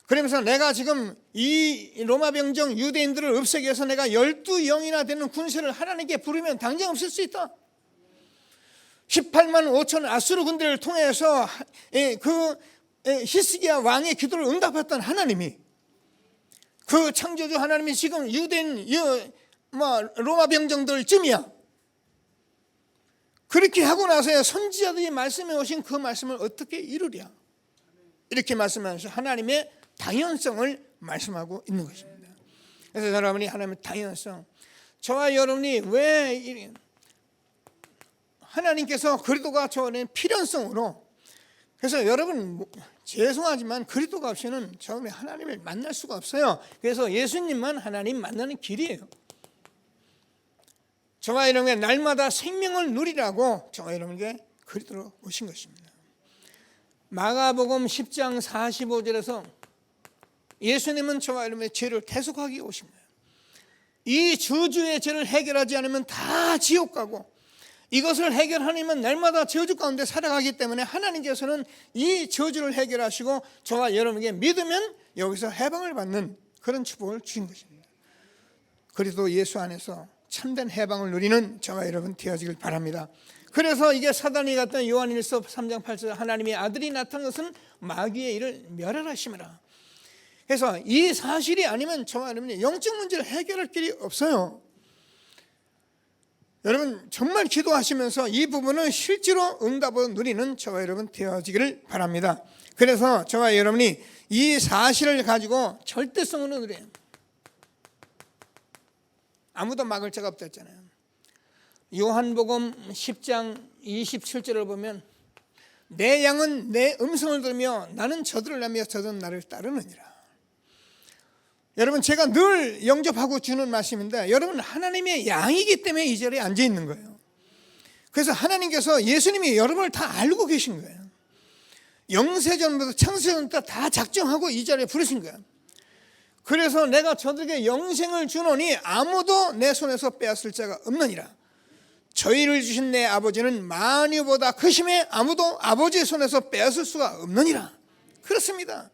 그러면서 내가 지금 이 로마 병정 유대인들을 없애기 위해서 내가 12영이나 되는 군사를 하나님께 부르면 당장 없앨 수 있다. 18만 5천 아수르 군대를 통해서 그 히스기야 왕의 기도를 응답했던 하나님이, 그 창조주 하나님이 지금 유대인 로마 병정들쯤이야. 그렇게 하고 나서야 선지자들이 말씀해 오신 그 말씀을 어떻게 이루랴, 이렇게 말씀하면서 하나님의 당연성을 말씀하고 있는 것입니다. 그래서 여러분이 하나님의 당연성, 저와 여러분이 왜 하나님께서 그리스도가 저는 필연성으로, 그래서 여러분 죄송하지만 그리스도가 없이는 저는 하나님을 만날 수가 없어요. 그래서 예수님만 하나님 만나는 길이에요. 저와 여러분의 날마다 생명을 누리라고 저와 여러분에게 그리스도로 오신 것입니다. 마가복음 10장 45절에서 예수님은 저와 여러분의 죄를 대속하기 오신 거예요. 이 저주의 죄를 해결하지 않으면 다 지옥 가고 이것을 해결하려면 날마다 저주 가운데 살아가기 때문에 하나님께서는 이 저주를 해결하시고 저와 여러분에게 믿으면 여기서 해방을 받는 그런 축복을 주신 것입니다. 그리스도 예수 안에서 참된 해방을 누리는 저와 여러분 되어지길 바랍니다. 그래서 이게 사단이 갔던 요한일서 3장 8절 하나님의 아들이 나타난 것은 마귀의 일을 멸하심이라. 그래서 이 사실이 아니면 저와 여러분이 영적 문제를 해결할 길이 없어요. 여러분 정말 기도하시면서 이 부분을 실제로 응답을 누리는 저와 여러분 되어지기를 바랍니다. 그래서 저와 여러분이 이 사실을 가지고 절대성으로 누려요. 아무도 막을 자가 없다 했잖아요. 요한복음 10장 27절을 보면 내 양은 내 음성을 들으며 나는 저들을 알며 저들은 나를 따르느니라. 여러분 제가 늘 영접하고 주는 말씀인데 여러분 하나님의 양이기 때문에 이 자리에 앉아 있는 거예요. 그래서 하나님께서 예수님이 여러분을 다 알고 계신 거예요. 영세전부터 창세전부터 다 작정하고 이 자리에 부르신 거예요. 그래서 내가 저들에게 영생을 주노니 아무도 내 손에서 빼앗을 자가 없느니라. 저희를 주신 내 아버지는 만유보다 크심에 아무도 아버지의 손에서 빼앗을 수가 없느니라. 그렇습니다.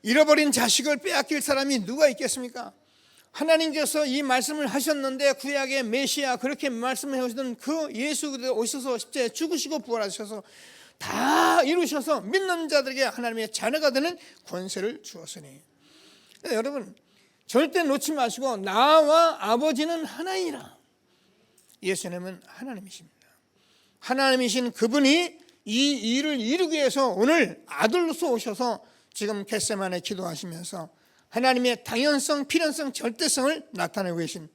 잃어버린 자식을 빼앗길 사람이 누가 있겠습니까? 하나님께서 이 말씀을 하셨는데 구약의 메시아 그렇게 말씀해 오시던 그 예수 그리스도 오셔서 십자가에 죽으시고 부활하셔서 다 이루셔서 믿는 자들에게 하나님의 자녀가 되는 권세를 주었으니 여러분 절대 놓지 마시고 나와 아버지는 하나이라. 예수님은 하나님이십니다. 하나님이신 그분이 이 일을 이루기 위해서 오늘 아들로서 오셔서 지금 겟세마네 기도하시면서 하나님의 당연성, 필연성, 절대성을 나타내고 계신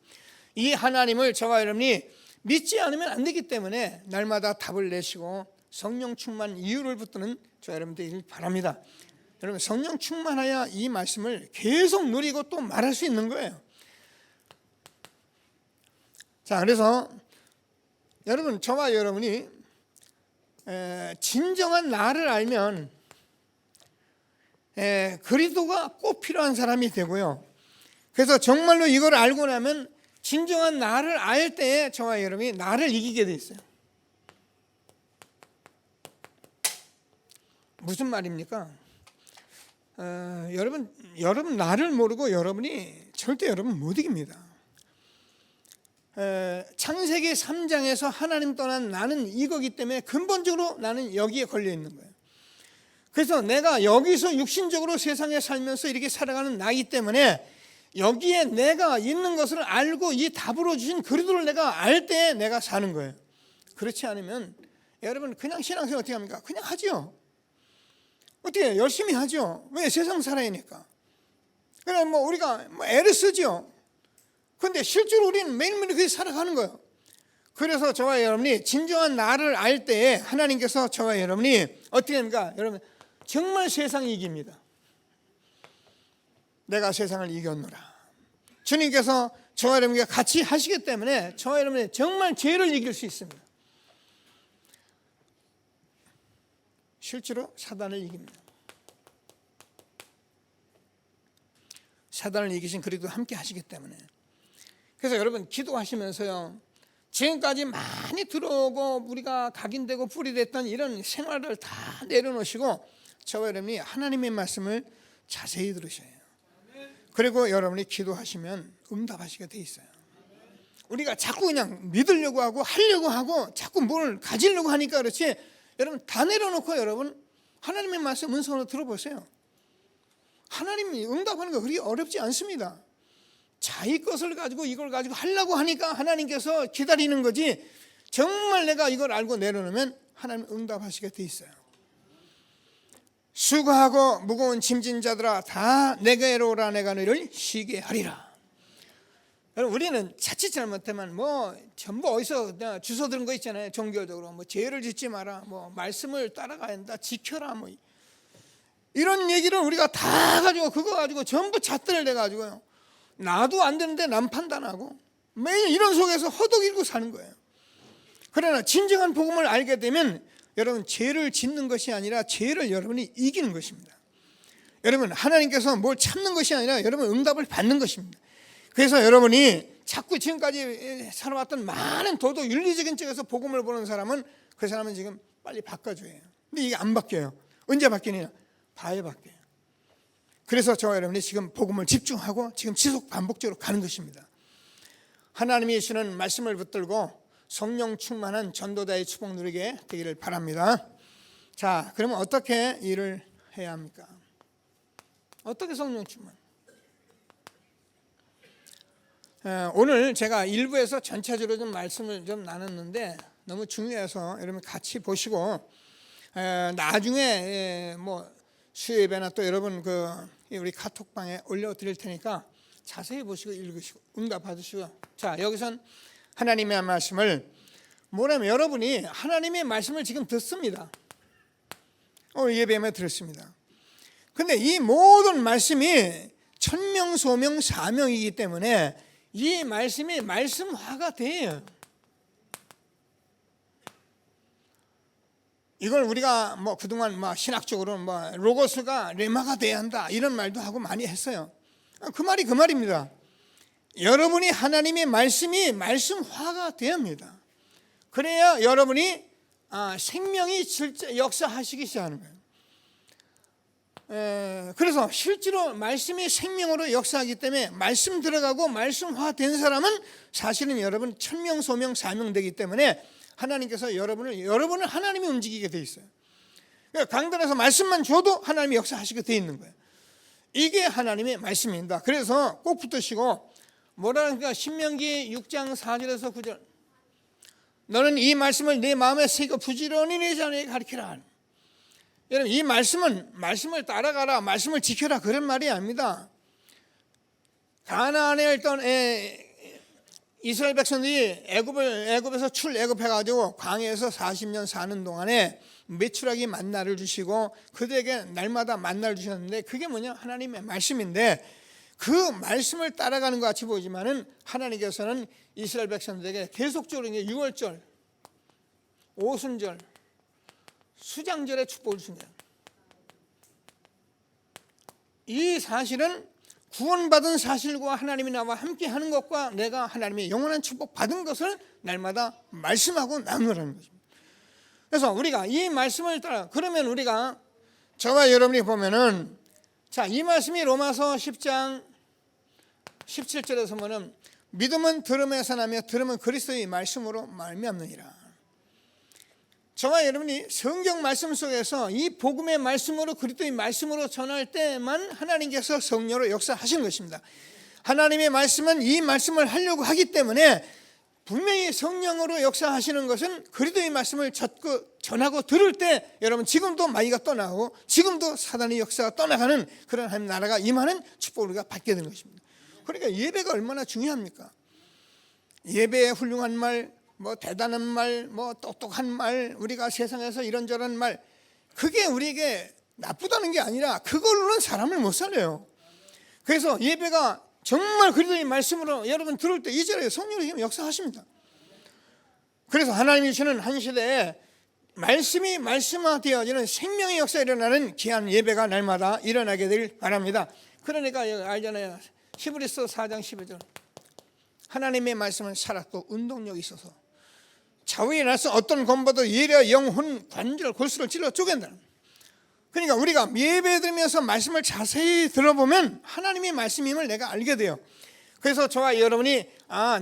이 하나님을 저와 여러분이 믿지 않으면 안 되기 때문에 날마다 답을 내시고 성령 충만 이유를 붙드는 저와 여러분 되길 바랍니다. 여러분 성령 충만해야 이 말씀을 계속 누리고 또 말할 수 있는 거예요. 자, 그래서 여러분 저와 여러분이 진정한 나를 알면 그리스도가 꼭 필요한 사람이 되고요. 그래서 정말로 이걸 알고 나면 진정한 나를 알 때에 저와 여러분이 나를 이기게 돼 있어요. 무슨 말입니까? 여러분 나를 모르고 여러분이 절대 여러분 못 이깁니다. 창세기 3장에서 하나님 떠난 나는 이거기 때문에 근본적으로 나는 여기에 걸려 있는 거예요. 그래서 내가 여기서 육신적으로 세상에 살면서 이렇게 살아가는 나이기 때문에 여기에 내가 있는 것을 알고 이 답으로 주신 그리스도를 내가 알 때 내가 사는 거예요. 그렇지 않으면 여러분 그냥 신앙생활 어떻게 합니까? 그냥 하죠. 어떻게 열심히 하죠. 왜? 세상 살아야니까. 그래 우리가 애를 쓰죠. 그런데 실제로 우리는 매일매일 그렇게 살아가는 거예요. 그래서 저와 여러분이 진정한 나를 알 때에 하나님께서 저와 여러분이 어떻게 됩니까? 여러분 정말 세상이 이깁니다. 내가 세상을 이겼노라. 주님께서 저와 여러분과 같이 하시기 때문에 저와 여러분이 정말 죄를 이길 수 있습니다. 실제로 사단을 이깁니다. 사단을 이기신 그리스도 함께 하시기 때문에. 그래서 여러분 기도하시면서요, 지금까지 많이 들어오고 우리가 각인되고 뿌리 됐던 이런 생활을 다 내려놓으시고 저와 여러분이 하나님의 말씀을 자세히 들으셔야 해요. 그리고 여러분이 기도하시면 응답하시게 돼 있어요. 우리가 자꾸 그냥 믿으려고 하고 하려고 하고 자꾸 뭘 가지려고 하니까 그렇지, 여러분 다 내려놓고 여러분 하나님의 말씀 음성으로 들어보세요. 하나님이 응답하는 거 그렇게 어렵지 않습니다. 자기 것을 가지고 이걸 가지고 하려고 하니까 하나님께서 기다리는 거지, 정말 내가 이걸 알고 내려놓으면 하나님 응답하시게 돼 있어요. 수고하고 무거운 짐진 자들아 다 내게로 오라, 내가 너희를 쉬게 하리라. 여러분 우리는 자칫 잘못하면 전부 어디서 그냥 주워 들은 거 있잖아요. 종교적으로 죄를 짓지 마라, 말씀을 따라가야 한다, 지켜라, 이런 얘기를 우리가 다 가지고 그거 가지고 전부 잣대를 내가지고요, 나도 안 되는데 남 판단하고 매일 이런 속에서 허덕이고 사는 거예요. 그러나 진정한 복음을 알게 되면 여러분 죄를 짓는 것이 아니라 죄를 여러분이 이기는 것입니다. 여러분 하나님께서 뭘 참는 것이 아니라 여러분 응답을 받는 것입니다. 그래서 여러분이 자꾸 지금까지 살아왔던 많은 도덕 윤리적인 쪽에서 복음을 보는 사람은 그 사람은 지금 빨리 바꿔줘야 해요. 근데 이게 안 바뀌어요. 언제 바뀌느냐? 봐야 바뀌어요. 그래서 저와 여러분이 지금 복음을 집중하고 지금 지속 반복적으로 가는 것입니다. 하나님이 주시는 말씀을 붙들고 성령 충만한 전도자의 축복 누리게 되기를 바랍니다. 자, 그러면 어떻게 일을 해야 합니까? 어떻게 성령 충만? 오늘 제가 일부에서 전체적으로 좀 말씀을 좀 나눴는데 너무 중요해서 여러분 같이 보시고 나중에 뭐 수요예배나 또 여러분 우리 카톡방에 올려드릴 테니까 자세히 보시고 읽으시고 응답 받으시고. 자, 여기선 하나님의 말씀을 뭐냐면 여러분이 하나님의 말씀을 지금 듣습니다. 예배에 들었습니다. 근데 이 모든 말씀이 천명소명 사명이기 때문에 이 말씀이 말씀화가 돼요. 이걸 우리가 뭐 그동안 신학적으로 로고스가 레마가 돼야 한다 이런 말도 하고 많이 했어요. 그 말이 그 말입니다. 여러분이 하나님의 말씀이 말씀화가 돼야 합니다. 그래야 여러분이 생명이 실제 역사하시기 시작하는 거예요. 그래서 실제로 말씀이 생명으로 역사하기 때문에 말씀 들어가고 말씀화된 사람은 사실은 여러분 천명소명 사명되기 때문에 하나님께서 여러분을 하나님이 움직이게 돼 있어요. 그러니까 강단에서 말씀만 줘도 하나님이 역사하시게 돼 있는 거예요. 이게 하나님의 말씀입니다. 그래서 꼭 붙드시고 뭐라니까 신명기 6장 4절에서 9절 너는 이 말씀을 내 마음에 새기고 부지런히 내 자녀에게 가르치라. 여러분 이 말씀을 따라가라, 말씀을 지켜라 그런 말이 아닙니다. 가나안에 있던 이스라엘 백성들이 애굽에서 출애굽해가지고 광야에서 40년 사는 동안에 메추라기 만나를 주시고 그들에게 날마다 만나를 주셨는데 그게 뭐냐? 하나님의 말씀인데 그 말씀을 따라가는 것 같이 보이지만은 하나님께서는 이스라엘 백성들에게 계속적으로 유월절, 오순절, 수장절에 축복을 주신 거예요. 이 사실은 구원받은 사실과 하나님이 나와 함께하는 것과 내가 하나님의 영원한 축복 받은 것을 날마다 말씀하고 나누라는 것입니다. 그래서 우리가 이 말씀을 따라 그러면 우리가 저와 여러분이 보면은 이 말씀이 로마서 10장 17절에서 보면 믿음은 들음에서 나며 들음은 그리스도의 말씀으로 말미암느니라. 저와 여러분이 성경 말씀 속에서 이 복음의 말씀으로 그리스도의 말씀으로 전할 때만 하나님께서 성령으로 역사하시는 것입니다. 하나님의 말씀은 이 말씀을 하려고 하기 때문에 분명히 성령으로 역사하시는 것은 그리스도의 말씀을 전하고 들을 때 여러분 지금도 마귀가 떠나고 지금도 사단의 역사가 떠나가는 그런 하나님 나라가 임하는 축복을 우리가 받게 되는 것입니다. 그러니까 예배가 얼마나 중요합니까? 예배의 훌륭한 말, 대단한 말, 똑똑한 말, 우리가 세상에서 이런저런 말, 그게 우리에게 나쁘다는 게 아니라 그걸로는 사람을 못 살려요. 그래서 예배가 정말 그리스도의 말씀으로 여러분 들을 때 이제는 성령이 역사하십니다. 그래서 하나님이 주시는 한 시대에 말씀이 말씀화되어지는 생명의 역사가 일어나는 귀한 예배가 날마다 일어나게 되길 바랍니다. 그러니까 알잖아요. 히브리서 4장 12절 하나님의 말씀은 살았고 운동력이 있어서 좌우에 나서 어떤 검보도 예려 영혼 관절 골수를 찔러 쪼갠다. 그러니까 우리가 예배 드리면서 말씀을 자세히 들어보면 하나님의 말씀임을 내가 알게 돼요. 그래서 저와 여러분이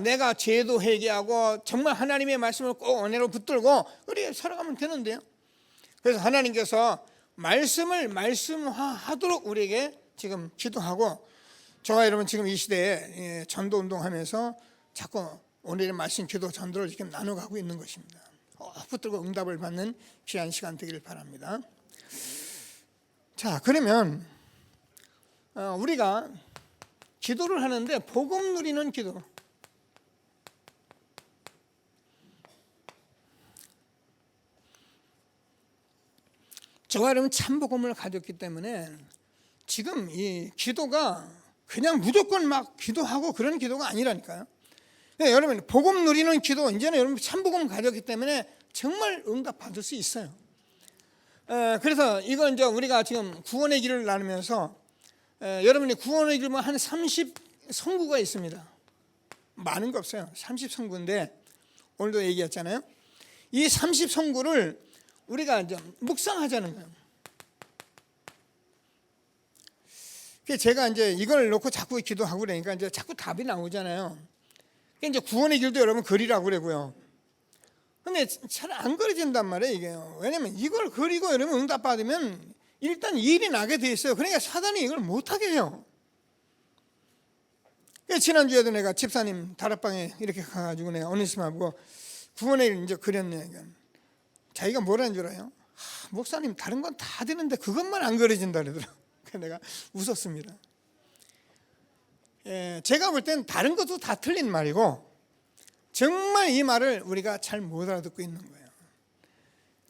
내가 죄도 회개하고 정말 하나님의 말씀을 꼭 은혜로 붙들고 우리 살아가면 되는데요. 그래서 하나님께서 말씀을 말씀화하도록 우리에게 지금 기도하고 저와 여러분 지금 이 시대에 전도 운동하면서 자꾸 오늘의 말씀 기도 전도를 지금 나눠가고 있는 것입니다. 붙들고 응답을 받는 귀한 시간 되기를 바랍니다. 자, 그러면 우리가 기도를 하는데 복음 누리는 기도. 저와 여러분 참 복음을 가졌기 때문에 지금 이 기도가 그냥 무조건 막 기도하고 그런 기도가 아니라니까요. 여러분 복음 누리는 기도 이제는 여러분 참 복음 가졌기 때문에 정말 응답 받을 수 있어요. 그래서 이건 이제 우리가 지금 구원의 길을 나누면서 여러분이 구원의 길은 한 30 성구가 있습니다. 많은 거 없어요. 30성구인데 오늘도 얘기했잖아요. 이 30성구를 우리가 이제 묵상하자는 거예요. 제가 이제 이걸 놓고 자꾸 기도하고 그러니까 이제 자꾸 답이 나오잖아요. 이제 구원의 길도 여러분 그리라고 그러고요. 근데 잘 안 그려진단 말이에요, 이게. 왜냐면 이걸 그리고 여러분 응답 받으면 일단 일이 나게 돼 있어요. 그러니까 사단이 이걸 못하게 해요. 지난주에도 내가 집사님 다락방에 이렇게 가가지고 내가 오네시모하고 구원의 길 이제 그렸네. 자기가 뭐라는 줄 알아요? 목사님 다른 건 다 되는데 그것만 안 그려진다 그러더라고요. 그래서 내가 웃었습니다. 제가 볼 땐 다른 것도 다 틀린 말이고 정말 이 말을 우리가 잘 못 알아듣고 있는 거예요.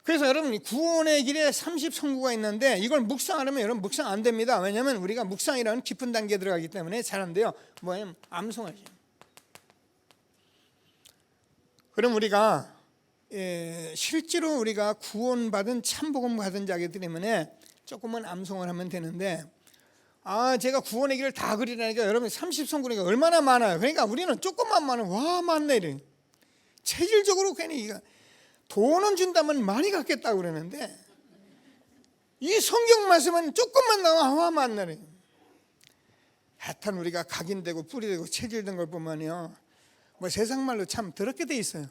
그래서 여러분 구원의 길에 30성구가 있는데 이걸 묵상하려면 여러분 묵상 안 됩니다. 왜냐하면 우리가 묵상이라는 깊은 단계에 들어가기 때문에 잘 안 돼요. 뭐냐면 암송하죠. 그럼 우리가 실제로 우리가 구원받은 참복음 받은 자기 때문에 조금만 암송을 하면 되는데 제가 구원의 길을 다 그리라니까 여러분 30성구니까 얼마나 많아요. 그러니까 우리는 조금만 많으면 와 많네 이래. 체질적으로 괜히 돈은 준다면 많이 갖겠다고 그러는데 이 성경 말씀은 조금만 나와 와 많네. 하여튼 우리가 각인되고 뿌리되고 체질된 걸 보면요 뭐 세상 말로 참 더럽게 돼 있어요.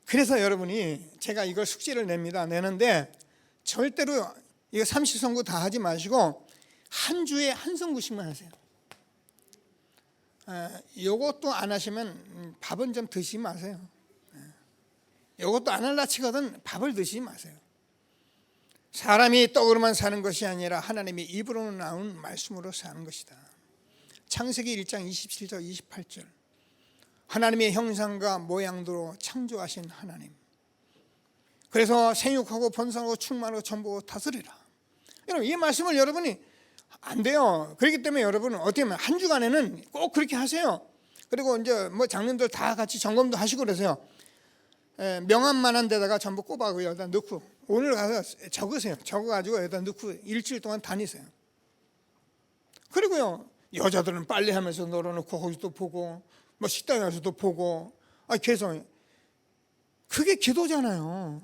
그래서 여러분이 제가 이걸 숙제를 내는데 절대로 이거 30성구 다 하지 마시고 한 주에 한 성구씩만 하세요. 이것도 안 하시면 밥은 좀 드시지 마세요. 이것도 안 할라 치거든 밥을 드시지 마세요. 사람이 떡으로만 사는 것이 아니라 하나님의 입으로 나온 말씀으로 사는 것이다. 창세기 1장 27절 28절 하나님의 형상과 모양대로 창조하신 하나님. 그래서 생육하고 번성하고 충만하고 전부하고 다스리라. 여러분 이 말씀을 여러분이 안 돼요. 그렇기 때문에 여러분은 어떻게 하면 한 주간에는 꼭 그렇게 하세요. 그리고 이제 뭐 장님들 다 같이 점검도 하시고 그러세요. 명함만한 데다가 전부 꼽아고 여기다 넣고 오늘 가서 적으세요. 적어가지고 여기다 넣고 일주일 동안 다니세요. 그리고요 여자들은 빨래하면서 널어놓고 거기도 보고 뭐 식당에 가서도 보고 계속 그게 기도잖아요.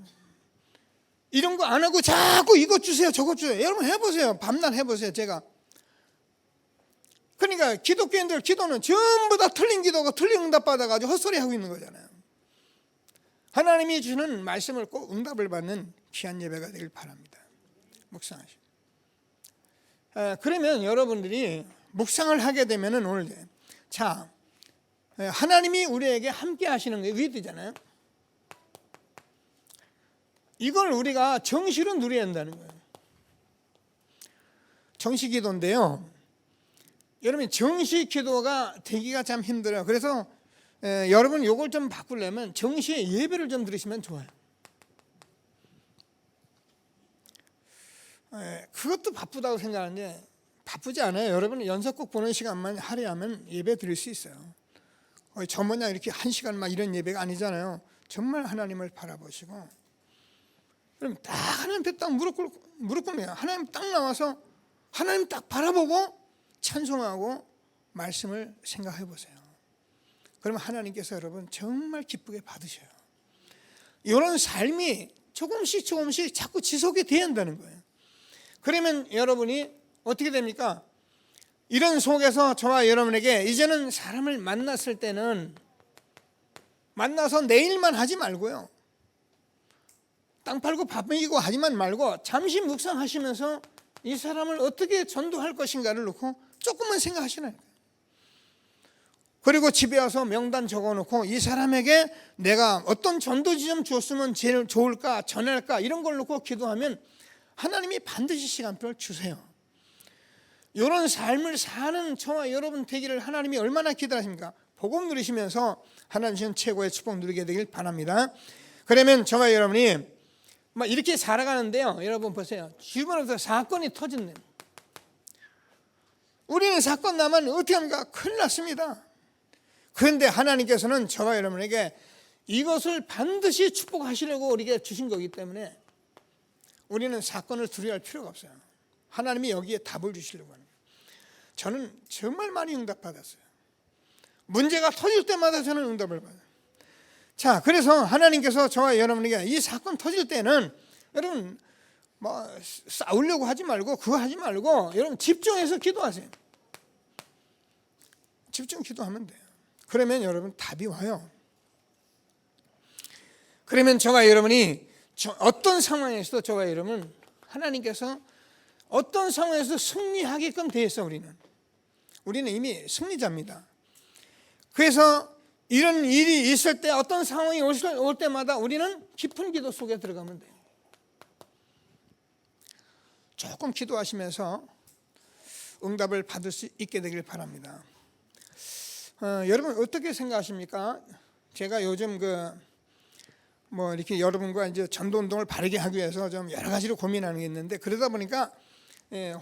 이런 거 안 하고 자꾸 이것 주세요 저것 주세요. 여러분 해보세요. 밤낮 해보세요. 제가 그러니까 기독교인들 기도는 전부 다 틀린 기도가 틀린 응답 받아가지고 헛소리 하고 있는 거잖아요. 하나님이 주는 말씀을 꼭 응답을 받는 귀한 예배가 되길 바랍니다. 묵상하시고 그러면 여러분들이 묵상을 하게 되면은 오늘 하나님이 우리에게 함께 하시는 게 위드잖아요. 이걸 우리가 정시로 누려야 한다는 거예요. 정시 기도인데요. 여러분 정시 기도가 되기가 참 힘들어요. 그래서 여러분 이걸 좀 바꾸려면 정시에 예배를 좀 드리시면 좋아요. 그것도 바쁘다고 생각하는데 바쁘지 않아요. 여러분 연속곡 보는 시간만 할애하면 예배 드릴 수 있어요. 저 뭐냐 이렇게 한 시간 막 이런 예배가 아니잖아요. 정말 하나님을 바라보시고 그럼 딱 하나님 앞에 딱 무릎 꿇으면 하나님 딱 나와서 하나님 딱 바라보고 찬송하고 말씀을 생각해 보세요. 그러면 하나님께서 여러분 정말 기쁘게 받으셔요. 이런 삶이 조금씩 자꾸 지속이 돼야 한다는 거예요. 그러면 여러분이 어떻게 됩니까? 이런 속에서 저와 여러분에게 이제는 사람을 만났을 때는 만나서 내일만 하지 말고요. 땅 팔고 밥 먹이고 하지만 말고 잠시 묵상하시면서 이 사람을 어떻게 전도할 것인가를 놓고 조금만 생각하시라는 거예요. 그리고 집에 와서 명단 적어놓고 이 사람에게 내가 어떤 전도지 좀 주었으면 제일 좋을까 전할까 이런 걸 놓고 기도하면 하나님이 반드시 시간표를 주세요. 이런 삶을 사는 저와 여러분 되기를 하나님이 얼마나 기대하십니까? 복음 누리시면서 하나님 주신 최고의 축복 누리게 되길 바랍니다. 그러면 저와 여러분이 이렇게 살아가는데요. 여러분 보세요. 주변에서 사건이 터진대요. 우리는 사건 나면 어떻게 합니까? 큰일 났습니다. 그런데 하나님께서는 저와 여러분에게 이것을 반드시 축복하시려고 우리에게 주신 거기 때문에 우리는 사건을 두려워할 필요가 없어요. 하나님이 여기에 답을 주시려고 하는 거예요. 저는 정말 많이 응답받았어요. 문제가 터질 때마다 저는 응답을 받아요. 자, 그래서 하나님께서 저와 여러분에게 이 사건 터질 때는 여러분 뭐 싸우려고 하지 말고 그거 하지 말고 여러분 집중해서 기도하세요. 집중 기도하면 돼요. 그러면 여러분 답이 와요. 그러면 저와 여러분이 어떤 상황에서도 저와 여러분 하나님께서 어떤 상황에서 승리하게끔 돼 있어. 우리는 이미 승리자입니다. 그래서 이런 일이 있을 때 어떤 상황이 올 때마다 우리는 깊은 기도 속에 들어가면 돼요. 조금 기도하시면서 응답을 받을 수 있게 되길 바랍니다. 여러분 어떻게 생각하십니까? 제가 요즘 이렇게 여러분과 이제 전도 운동을 바르게 하기 위해서 좀 여러 가지로 고민하는 게 있는데 그러다 보니까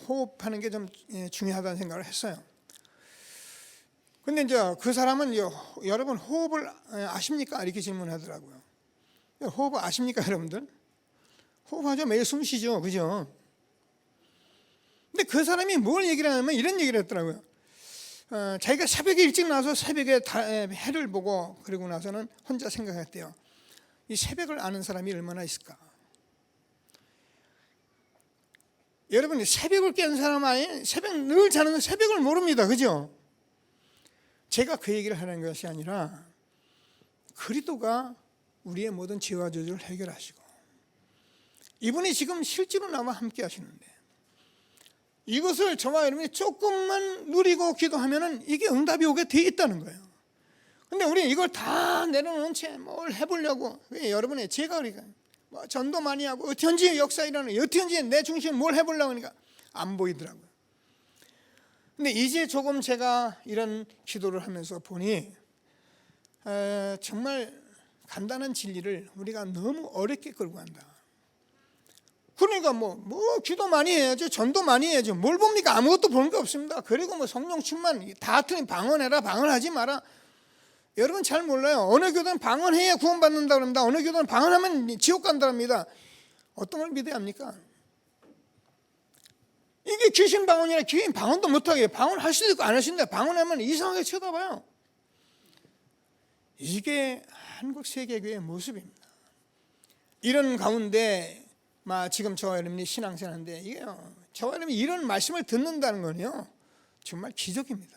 호흡하는 게 좀 중요하다는 생각을 했어요. 근데 이제 그 사람은 여러분 호흡을 아십니까? 이렇게 질문하더라고요. 호흡 아십니까, 여러분들? 호흡하죠. 매일 숨 쉬죠, 그죠? 근데 그 사람이 뭘 얘기를 하냐면 이런 얘기를 했더라고요. 자기가 새벽에 일찍 나서 새벽에 해를 보고 그러고 나서는 혼자 생각했대요. 이 새벽을 아는 사람이 얼마나 있을까? 여러분 새벽을 깨는 사람 아니에요? 새벽 늘 자는 새벽을 모릅니다, 그죠? 제가 그 얘기를 하는 것이 아니라 그리스도가 우리의 모든 죄와 저주를 해결하시고 이분이 지금 실제로 나와 함께 하시는데 이것을 저와 여러분이 조금만 누리고 기도하면 이게 응답이 오게 돼 있다는 거예요. 근데 우리 이걸 다 내려놓은 채 뭘 해보려고 여러분의 제가 그러니까 전도 많이 하고 어쩐지 역사 일어나는 어쩐지 내 중심에 뭘 해보려고 하니까 안 보이더라고요. 근데 이제 조금 제가 이런 기도를 하면서 보니 정말 간단한 진리를 우리가 너무 어렵게 끌고 간다. 그러니까 기도 많이 해야죠. 전도 많이 해야죠. 뭘 봅니까? 아무것도 보는 게 없습니다. 그리고 성령 충만 다 틀린 방언해라, 방언하지 마라. 여러분 잘 몰라요. 어느 교단은 방언해야 구원받는다 그럽니다. 어느 교단은 방언하면 지옥 간다랍니다. 어떤 걸 믿어야 합니까? 이게 귀신 방언이라 귀신 방언도 못하게 방언할 수도 있고 안 할 수도 있는데 방언하면 이상하게 쳐다봐요. 이게 한국 세계교회의 모습입니다. 이런 가운데 지금 저와 여러분이 신앙생활하는데 이게요, 저와 여러분이 이런 말씀을 듣는다는 건요 정말 기적입니다.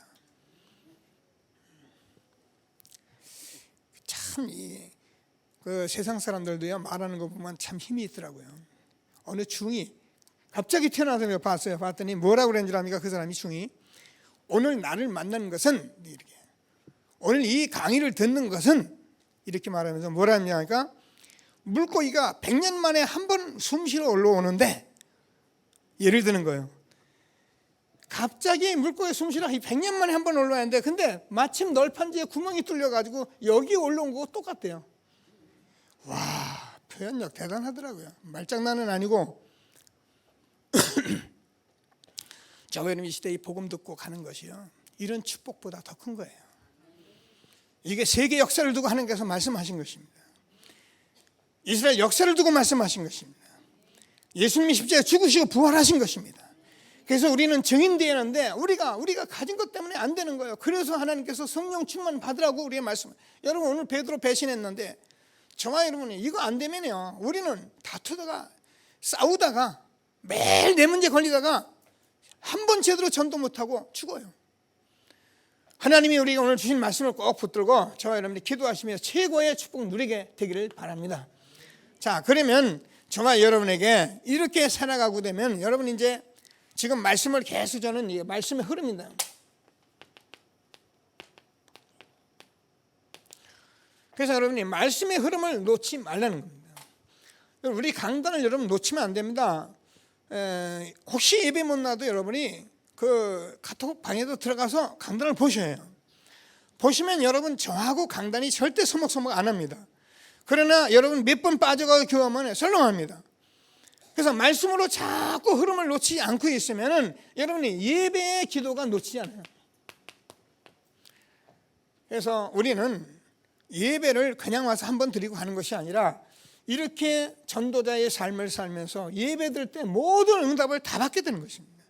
참 그 세상 사람들도요 말하는 거 보면 참 힘이 있더라고요. 어느 중이 갑자기 태어나서 봤더니 뭐라고 그랬는 줄 압니까? 그 사람이 중이 오늘 나를 만나는 것은 이렇게 오늘 이 강의를 듣는 것은 이렇게 말하면서 뭐라 했냐니까 물고기가 100년 만에 한 번 숨쉬러 올라오는데 예를 드는 거예요. 갑자기 물고기 숨쉬러 100년 만에 한 번 올라왔는데 근데 마침 널판지에 구멍이 뚫려가지고 여기 올라온 거고 똑같대요. 와, 표현력 대단하더라고요. 말장난은 아니고 저와 여러분 이 시대에 복음 듣고 가는 것이요 이런 축복보다 더 큰 거예요. 이게 세계 역사를 두고 하나님께서 말씀하신 것입니다. 이스라엘 역사를 두고 말씀하신 것입니다. 예수님이 십자가에 죽으시고 부활하신 것입니다. 그래서 우리는 증인되어야 하는데 우리가 가진 것 때문에 안 되는 거예요. 그래서 하나님께서 성령 충만 받으라고 우리의 말씀. 여러분 오늘 베드로 배신했는데 저와 여러분이 이거 안 되면요 우리는 다투다가 싸우다가 매일 내 문제 걸리다가 한 번 제대로 전도 못하고 죽어요. 하나님이 우리가 오늘 주신 말씀을 꼭 붙들고 저와 여러분이 기도하시며 최고의 축복 누리게 되기를 바랍니다. 자, 그러면 저와 여러분에게 이렇게 살아가고 되면 여러분 이제 지금 말씀을 계속 저는 이 말씀의 흐름입니다. 그래서 여러분이 말씀의 흐름을 놓지 말라는 겁니다. 우리 강단을 여러분 놓치면 안 됩니다. 혹시 예배 못 나도 여러분이 그 카톡 방에도 들어가서 강단을 보셔야 해요. 보시면 여러분 저하고 강단이 절대 서먹서먹 안 합니다. 그러나 여러분 몇 번 빠져가고 교회하면 설렁합니다. 그래서 말씀으로 자꾸 흐름을 놓치지 않고 있으면 여러분이 예배의 기도가 놓치지 않아요. 그래서 우리는 예배를 그냥 와서 한번 드리고 하는 것이 아니라 이렇게 전도자의 삶을 살면서 예배 드릴 때 모든 응답을 다 받게 되는 것입니다.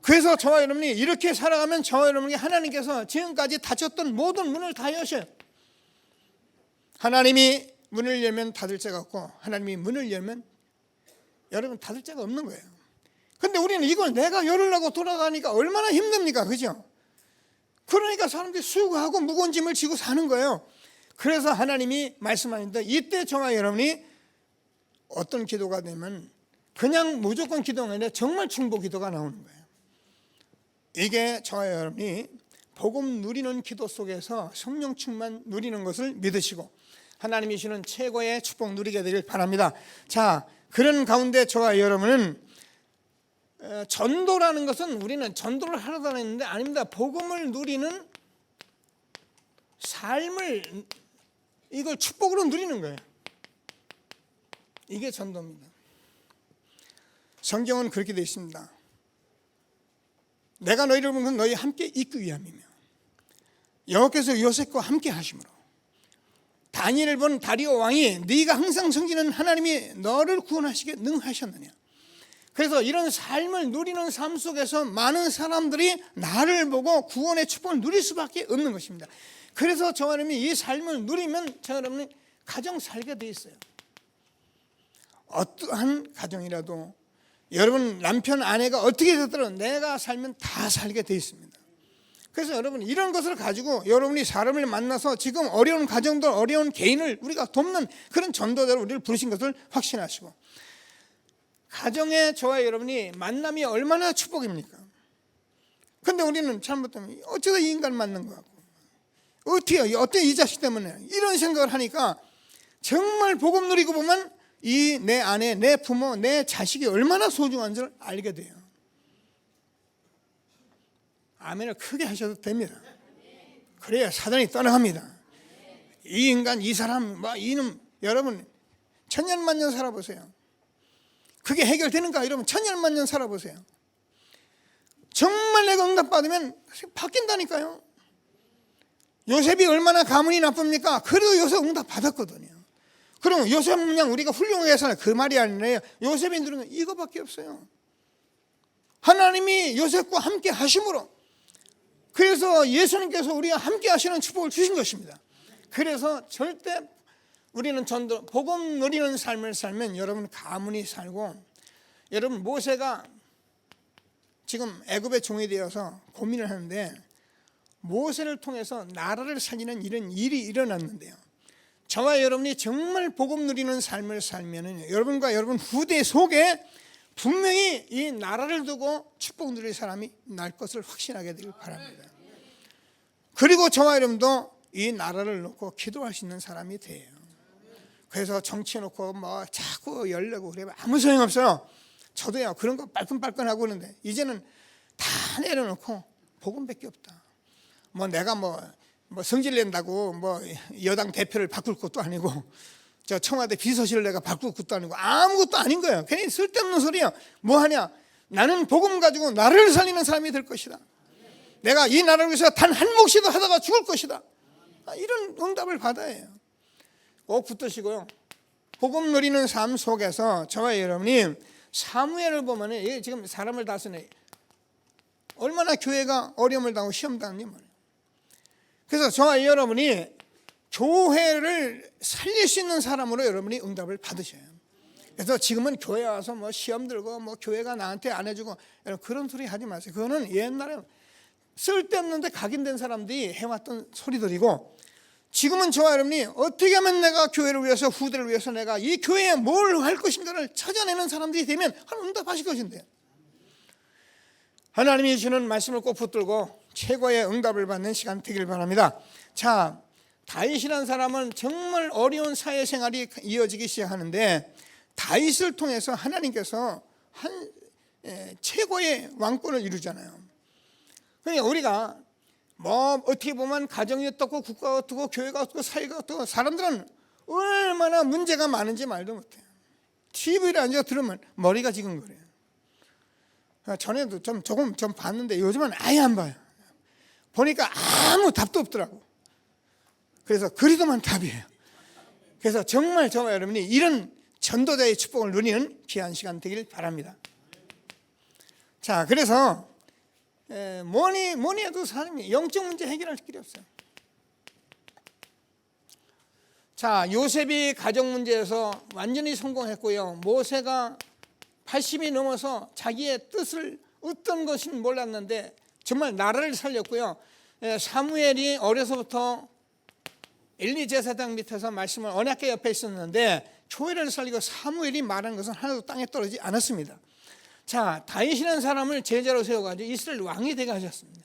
그래서 저와 여러분이 이렇게 살아가면 저와 여러분이 하나님께서 지금까지 닫혔던 모든 문을 다 여셔요. 하나님이 문을 열면 닫을 자가 없고 하나님이 문을 열면 여러분 닫을 자가 없는 거예요. 근데 우리는 이걸 내가 열으려고 돌아가니까 얼마나 힘듭니까? 그죠? 그러니까 사람들이 수고하고 무거운 짐을 지고 사는 거예요. 그래서 하나님이 말씀하는데 이때 저와 여러분이 어떤 기도가 되면 그냥 무조건 기도가 아니라 정말 중보 기도가 나오는 거예요. 이게 저와 여러분이 복음 누리는 기도 속에서 성령 충만 누리는 것을 믿으시고 하나님이 주시는 최고의 축복 누리게 되길 바랍니다. 자, 그런 가운데 저와 여러분은 전도라는 것은 우리는 전도를 하러 다니는데 아닙니다. 복음을 누리는 삶을 이걸 축복으로 누리는 거예요. 이게 전도입니다. 성경은 그렇게 되어 있습니다. 내가 너희를 부른 건 너희 함께 있기 위함이며 여호와께서 요셉과 함께 하심으로 다니엘을 본 다리오 왕이 네가 항상 섬기는 하나님이 너를 구원하시게 능하셨느냐. 그래서 이런 삶을 누리는 삶 속에서 많은 사람들이 나를 보고 구원의 축복을 누릴 수밖에 없는 것입니다. 그래서 저와 여러분이 이 삶을 누리면 저와 여러분이 가정 살게 돼 있어요. 어떠한 가정이라도 여러분 남편 아내가 어떻게 됐더라도 내가 살면 다 살게 돼 있습니다. 그래서 여러분 이런 것을 가지고 여러분이 사람을 만나서 지금 어려운 가정들 어려운 개인을 우리가 돕는 그런 전도자로 우리를 부르신 것을 확신하시고 가정에 저와 여러분이 만남이 얼마나 축복입니까? 근데 우리는 잘못하면 어쩌다 이 인간을 만난 것 같고 어떻게 이 자식 때문에 이런 생각을 하니까 정말 복음 누리고 보면 이 내 아내, 내 부모, 내 자식이 얼마나 소중한 줄 알게 돼요. 아멘을 크게 하셔도 됩니다. 그래야 사단이 떠나갑니다. 이 인간, 이 사람, 이놈, 여러분 천년만년 살아보세요. 그게 해결되는가? 여러분 천년만년 살아보세요. 정말 내가 응답받으면 바뀐다니까요. 요셉이 얼마나 가문이 나쁩니까? 그래도 요셉 응답 받았거든요. 그럼 요셉 그냥 우리가 훌륭하게 살아 그 말이 아니라 요셉이 누리는 건 이거밖에 없어요. 하나님이 요셉과 함께 하심으로 그래서 예수님께서 우리가 함께 하시는 축복을 주신 것입니다. 그래서 절대 우리는 전도 복음 누리는 삶을 살면 여러분 가문이 살고 여러분 모세가 지금 애굽의 종이 되어서 고민을 하는데 모세를 통해서 나라를 살리는 이런 일이 일어났는데요. 저와 여러분이 정말 복음 누리는 삶을 살면은 여러분과 여러분 후대 속에 분명히 이 나라를 두고 축복 누릴 사람이 날 것을 확신하게 되길 바랍니다. 그리고 저와 여러분도 이 나라를 놓고 기도할 수 있는 사람이 돼요. 그래서 정치 놓고 자꾸 열려고 그래요. 아무 소용없어요. 저도요 그런 거 빨끈빨끈하고 그러는데 이제는 다 내려놓고 복음밖에 없다. 내가 성질 낸다고 여당 대표를 바꿀 것도 아니고 저 청와대 비서실을 내가 바꿀 것도 아니고 아무것도 아닌 거예요. 괜히 쓸데없는 소리야. 뭐하냐? 나는 복음 가지고 나라를 살리는 사람이 될 것이다. 내가 이 나라를 위해서 단 한 몫이도 하다가 죽을 것이다. 이런 응답을 받아야 해요. 꼭 붙드시고요. 복음 누리는 삶 속에서 저와 여러분이 사무엘을 보면 이게 지금 사람을 다스리네. 얼마나 교회가 어려움을 당하고 시험 당하니 말이에요. 그래서 저와 여러분이 교회를 살릴 수 있는 사람으로 여러분이 응답을 받으셔요. 그래서 지금은 교회 와서 시험 들고 교회가 나한테 안 해주고 그런 소리 하지 마세요. 그거는 옛날에 쓸데없는데 각인된 사람들이 해왔던 소리들이고 지금은 저와 여러분이 어떻게 하면 내가 교회를 위해서 후대를 위해서 내가 이 교회에 뭘 할 것인가를 찾아내는 사람들이 되면 응답하실 것인데요. 하나님이 주시는 말씀을 꼭 붙들고 최고의 응답을 받는 시간 되길 바랍니다. 자, 다윗이라는 사람은 정말 어려운 사회생활이 이어지기 시작하는데 다윗을 통해서 하나님께서 최고의 왕권을 이루잖아요. 그러니까 우리가 어떻게 보면 가정이 어떻고 국가가 어떻고 교회가 어떻고 사회가 어떻고 사람들은 얼마나 문제가 많은지 말도 못해요. TV를 앉아 들으면 머리가 지근거려요. 전에도 조금 봤는데 요즘은 아예 안 봐요. 보니까 아무 답도 없더라고. 그래서 그리도만 답이에요. 그래서 정말 저와 여러분이 이런 전도자의 축복을 누리는 귀한 시간 되길 바랍니다. 자, 그래서 뭐니 해도 사람이 영적 문제 해결할 길이 없어요. 자, 요셉이 가정 문제에서 완전히 성공했고요. 모세가 80이 넘어서 자기의 뜻을 어떤 것인 몰랐는데 정말 나라를 살렸고요. 사무엘이 어려서부터 엘리 제사장 밑에서 말씀을 언약궤 옆에 있었는데 교회를 살리고 사무엘이 말한 것은 하나도 땅에 떨어지지 않았습니다. 자, 다윗이라는 사람을 제자로 세워가지고 이스라엘 왕이 되게 하셨습니다.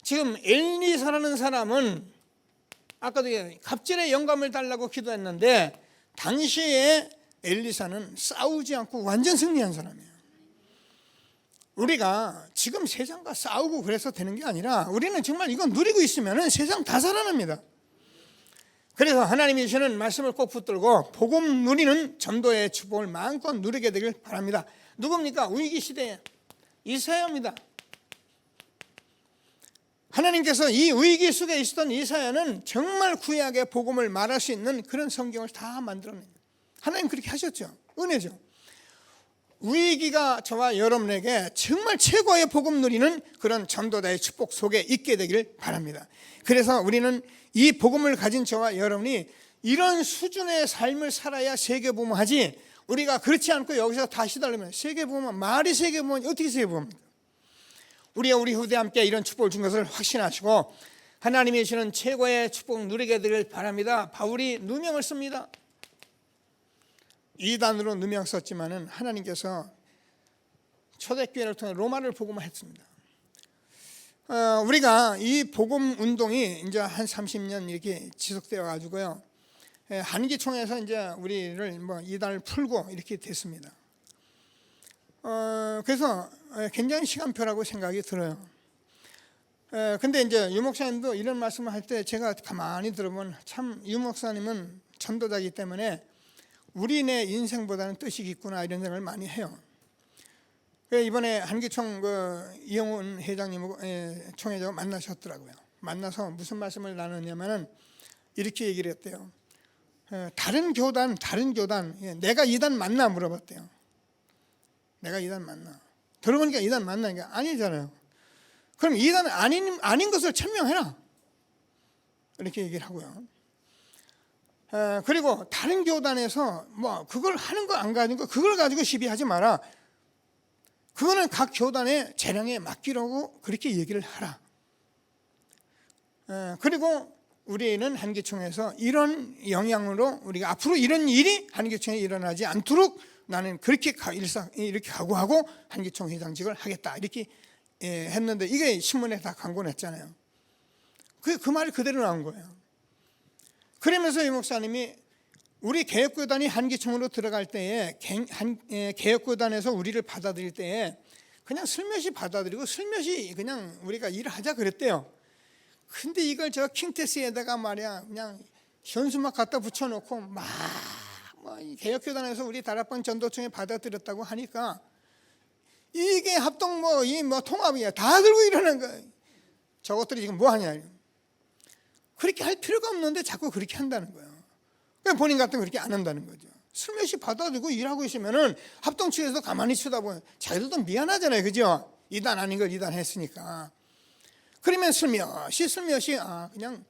지금 엘리사라는 사람은 아까도 갑절의 영감을 달라고 기도했는데 당시에 엘리사는 싸우지 않고 완전 승리한 사람이에요. 우리가 지금 세상과 싸우고 그래서 되는 게 아니라 우리는 정말 이거 누리고 있으면 세상 다 살아납니다. 그래서 하나님이 주시는 말씀을 꼭 붙들고 복음 누리는 전도의 축복을 마음껏 누리게 되길 바랍니다. 누굽니까? 위기 시대에 이사야입니다. 하나님께서 이 위기 속에 있었던 이사야는 정말 구약의 복음을 말할 수 있는 그런 성경을 다 만들어냅니다. 하나님 그렇게 하셨죠. 은혜죠. 위기가 저와 여러분에게 정말 최고의 복음 누리는 그런 전도자의 축복 속에 있게 되길 바랍니다. 그래서 우리는 이 복음을 가진 저와 여러분이 이런 수준의 삶을 살아야 세계복음하지, 우리가 그렇지 않고 여기서 다 시달리면 세계복음, 말이 세계복음, 어떻게 세계복음입니까? 우리 후대 함께 이런 축복을 준 것을 확신하시고 하나님이 주시는 최고의 축복 누리게 되길 바랍니다. 바울이 누명을 씁니다. 이단으로 누명 썼지만은 하나님께서 초대교회를 통해 로마를 복음화했습니다. 우리가 이 복음 운동이 이제 한 30년 이렇게 지속되어 가지고요. 한기총에서 이제 우리를 이단을 풀고 이렇게 됐습니다. 그래서 굉장히 시간표라고 생각이 들어요. 근데 이제 유 목사님도 이런 말씀을 할 때 제가 가만히 들어보면 참 유 목사님은 전도자이기 때문에 우리네 인생보다는 뜻이 깊구나 이런 생각을 많이 해요. 이번에 한기총 이영훈 회장님하고 총회장을 만나셨더라고요. 만나서 무슨 말씀을 나눴냐면은 이렇게 얘기를 했대요. 다른 교단 내가 이단 맞나 물어봤대요. 내가 이단 맞나? 들어보니까 이단 맞나니까 아니잖아요. 그럼 이단은 아닌 것을 천명해라. 이렇게 얘기를 하고요. 그리고 다른 교단에서 그걸 하는 거 안 가지고 그걸 가지고 시비하지 마라. 그거는 각 교단의 재량에 맡기라고 그렇게 얘기를 하라. 그리고 우리는 한기총에서 이런 영향으로 우리가 앞으로 이런 일이 한기총에 일어나지 않도록 나는 그렇게 이렇게 각오하고 한기총 회장직을 하겠다 이렇게 했는데 이게 신문에 다 광고 냈잖아요. 그 말이 그대로 나온 거예요. 그러면서 이 목사님이 우리 개혁교단이 한기총으로 들어갈 때에 개혁교단에서 우리를 받아들일 때에 그냥 슬며시 받아들이고 슬며시 그냥 우리가 일을 하자 그랬대요. 근데 이걸 저 킹테스에다가 말이야 그냥 현수막 갖다 붙여놓고 개혁교단에서 우리 다락방 전도총에 받아들였다고 하니까 이게 합동 통합이야 다 들고 이러는 거야. 저것들이 지금 뭐 하냐. 그렇게 할 필요가 없는데 자꾸 그렇게 한다는 거예요. 본인 같은 거 그렇게 안 한다는 거죠. 슬며시 받아들이고 일하고 있으면은 합동 측에서 가만히 쳐다보면 자기들도 미안하잖아요, 그죠? 이단 아닌 걸 이단 했으니까. 그러면 슬며시 그냥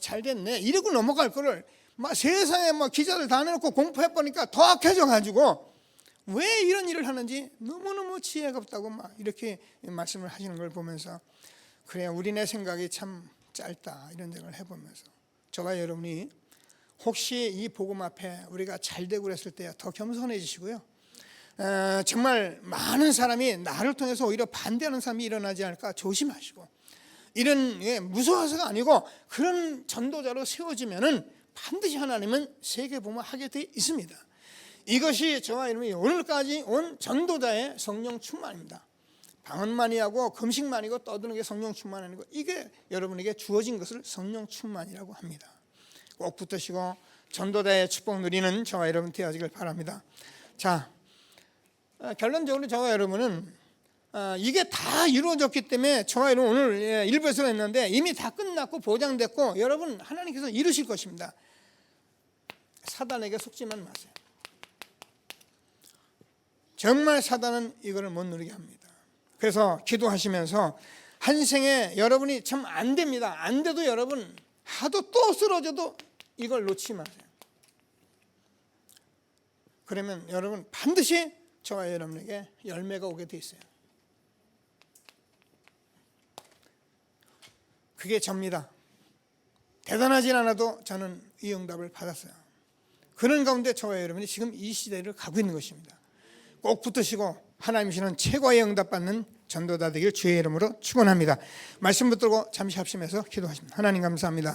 잘 됐네 이러고 넘어갈 거를 세상에 기자들 다 내놓고 공포해 보니까 더 악해져 가지고 왜 이런 일을 하는지 너무너무 지혜가 없다고 이렇게 말씀을 하시는 걸 보면서 그래 우리네 생각이 참 짧다 이런 생각을 해보면서 저와 여러분이 혹시 이 복음 앞에 우리가 잘 되고 그랬을 때 더 겸손해지시고요. 정말 많은 사람이 나를 통해서 오히려 반대하는 사람이 일어나지 않을까 조심하시고 이런 무서워서가 아니고 그런 전도자로 세워지면은 반드시 하나님은 세계 복음화하게 돼 있습니다. 이것이 저와 여러분이 오늘까지 온 전도자의 성령 충만입니다. 방언만이 하고 금식만이 고 떠드는 게 성령 충만이 아니고 이게 여러분에게 주어진 것을 성령 충만이라고 합니다. 꼭 붙으시고 전도자의 축복 누리는 저와 여러분 되어지길 바랍니다. 자, 결론적으로 저와 여러분은 이게 다 이루어졌기 때문에 저와 여러분 오늘 1부에서 했는데 이미 다 끝났고 보장됐고 여러분 하나님께서 이루실 것입니다. 사단에게 속지만 마세요. 정말 사단은 이거를 못 누리게 합니다. 그래서 기도하시면서 한 생에 여러분이 참 안 됩니다. 안 돼도 여러분 하도 또 쓰러져도 이걸 놓치지 마세요. 그러면 여러분 반드시 저와 여러분에게 열매가 오게 돼 있어요. 그게 접니다. 대단하진 않아도 저는 이 응답을 받았어요. 그런 가운데 저와 여러분이 지금 이 시대를 가고 있는 것입니다. 꼭 붙으시고 하나님 주시는 최고의 응답받는 전도자 되길 주의 이름으로 축원합니다. 말씀 붙들고 잠시 합심해서 기도하십니다. 하나님 감사합니다.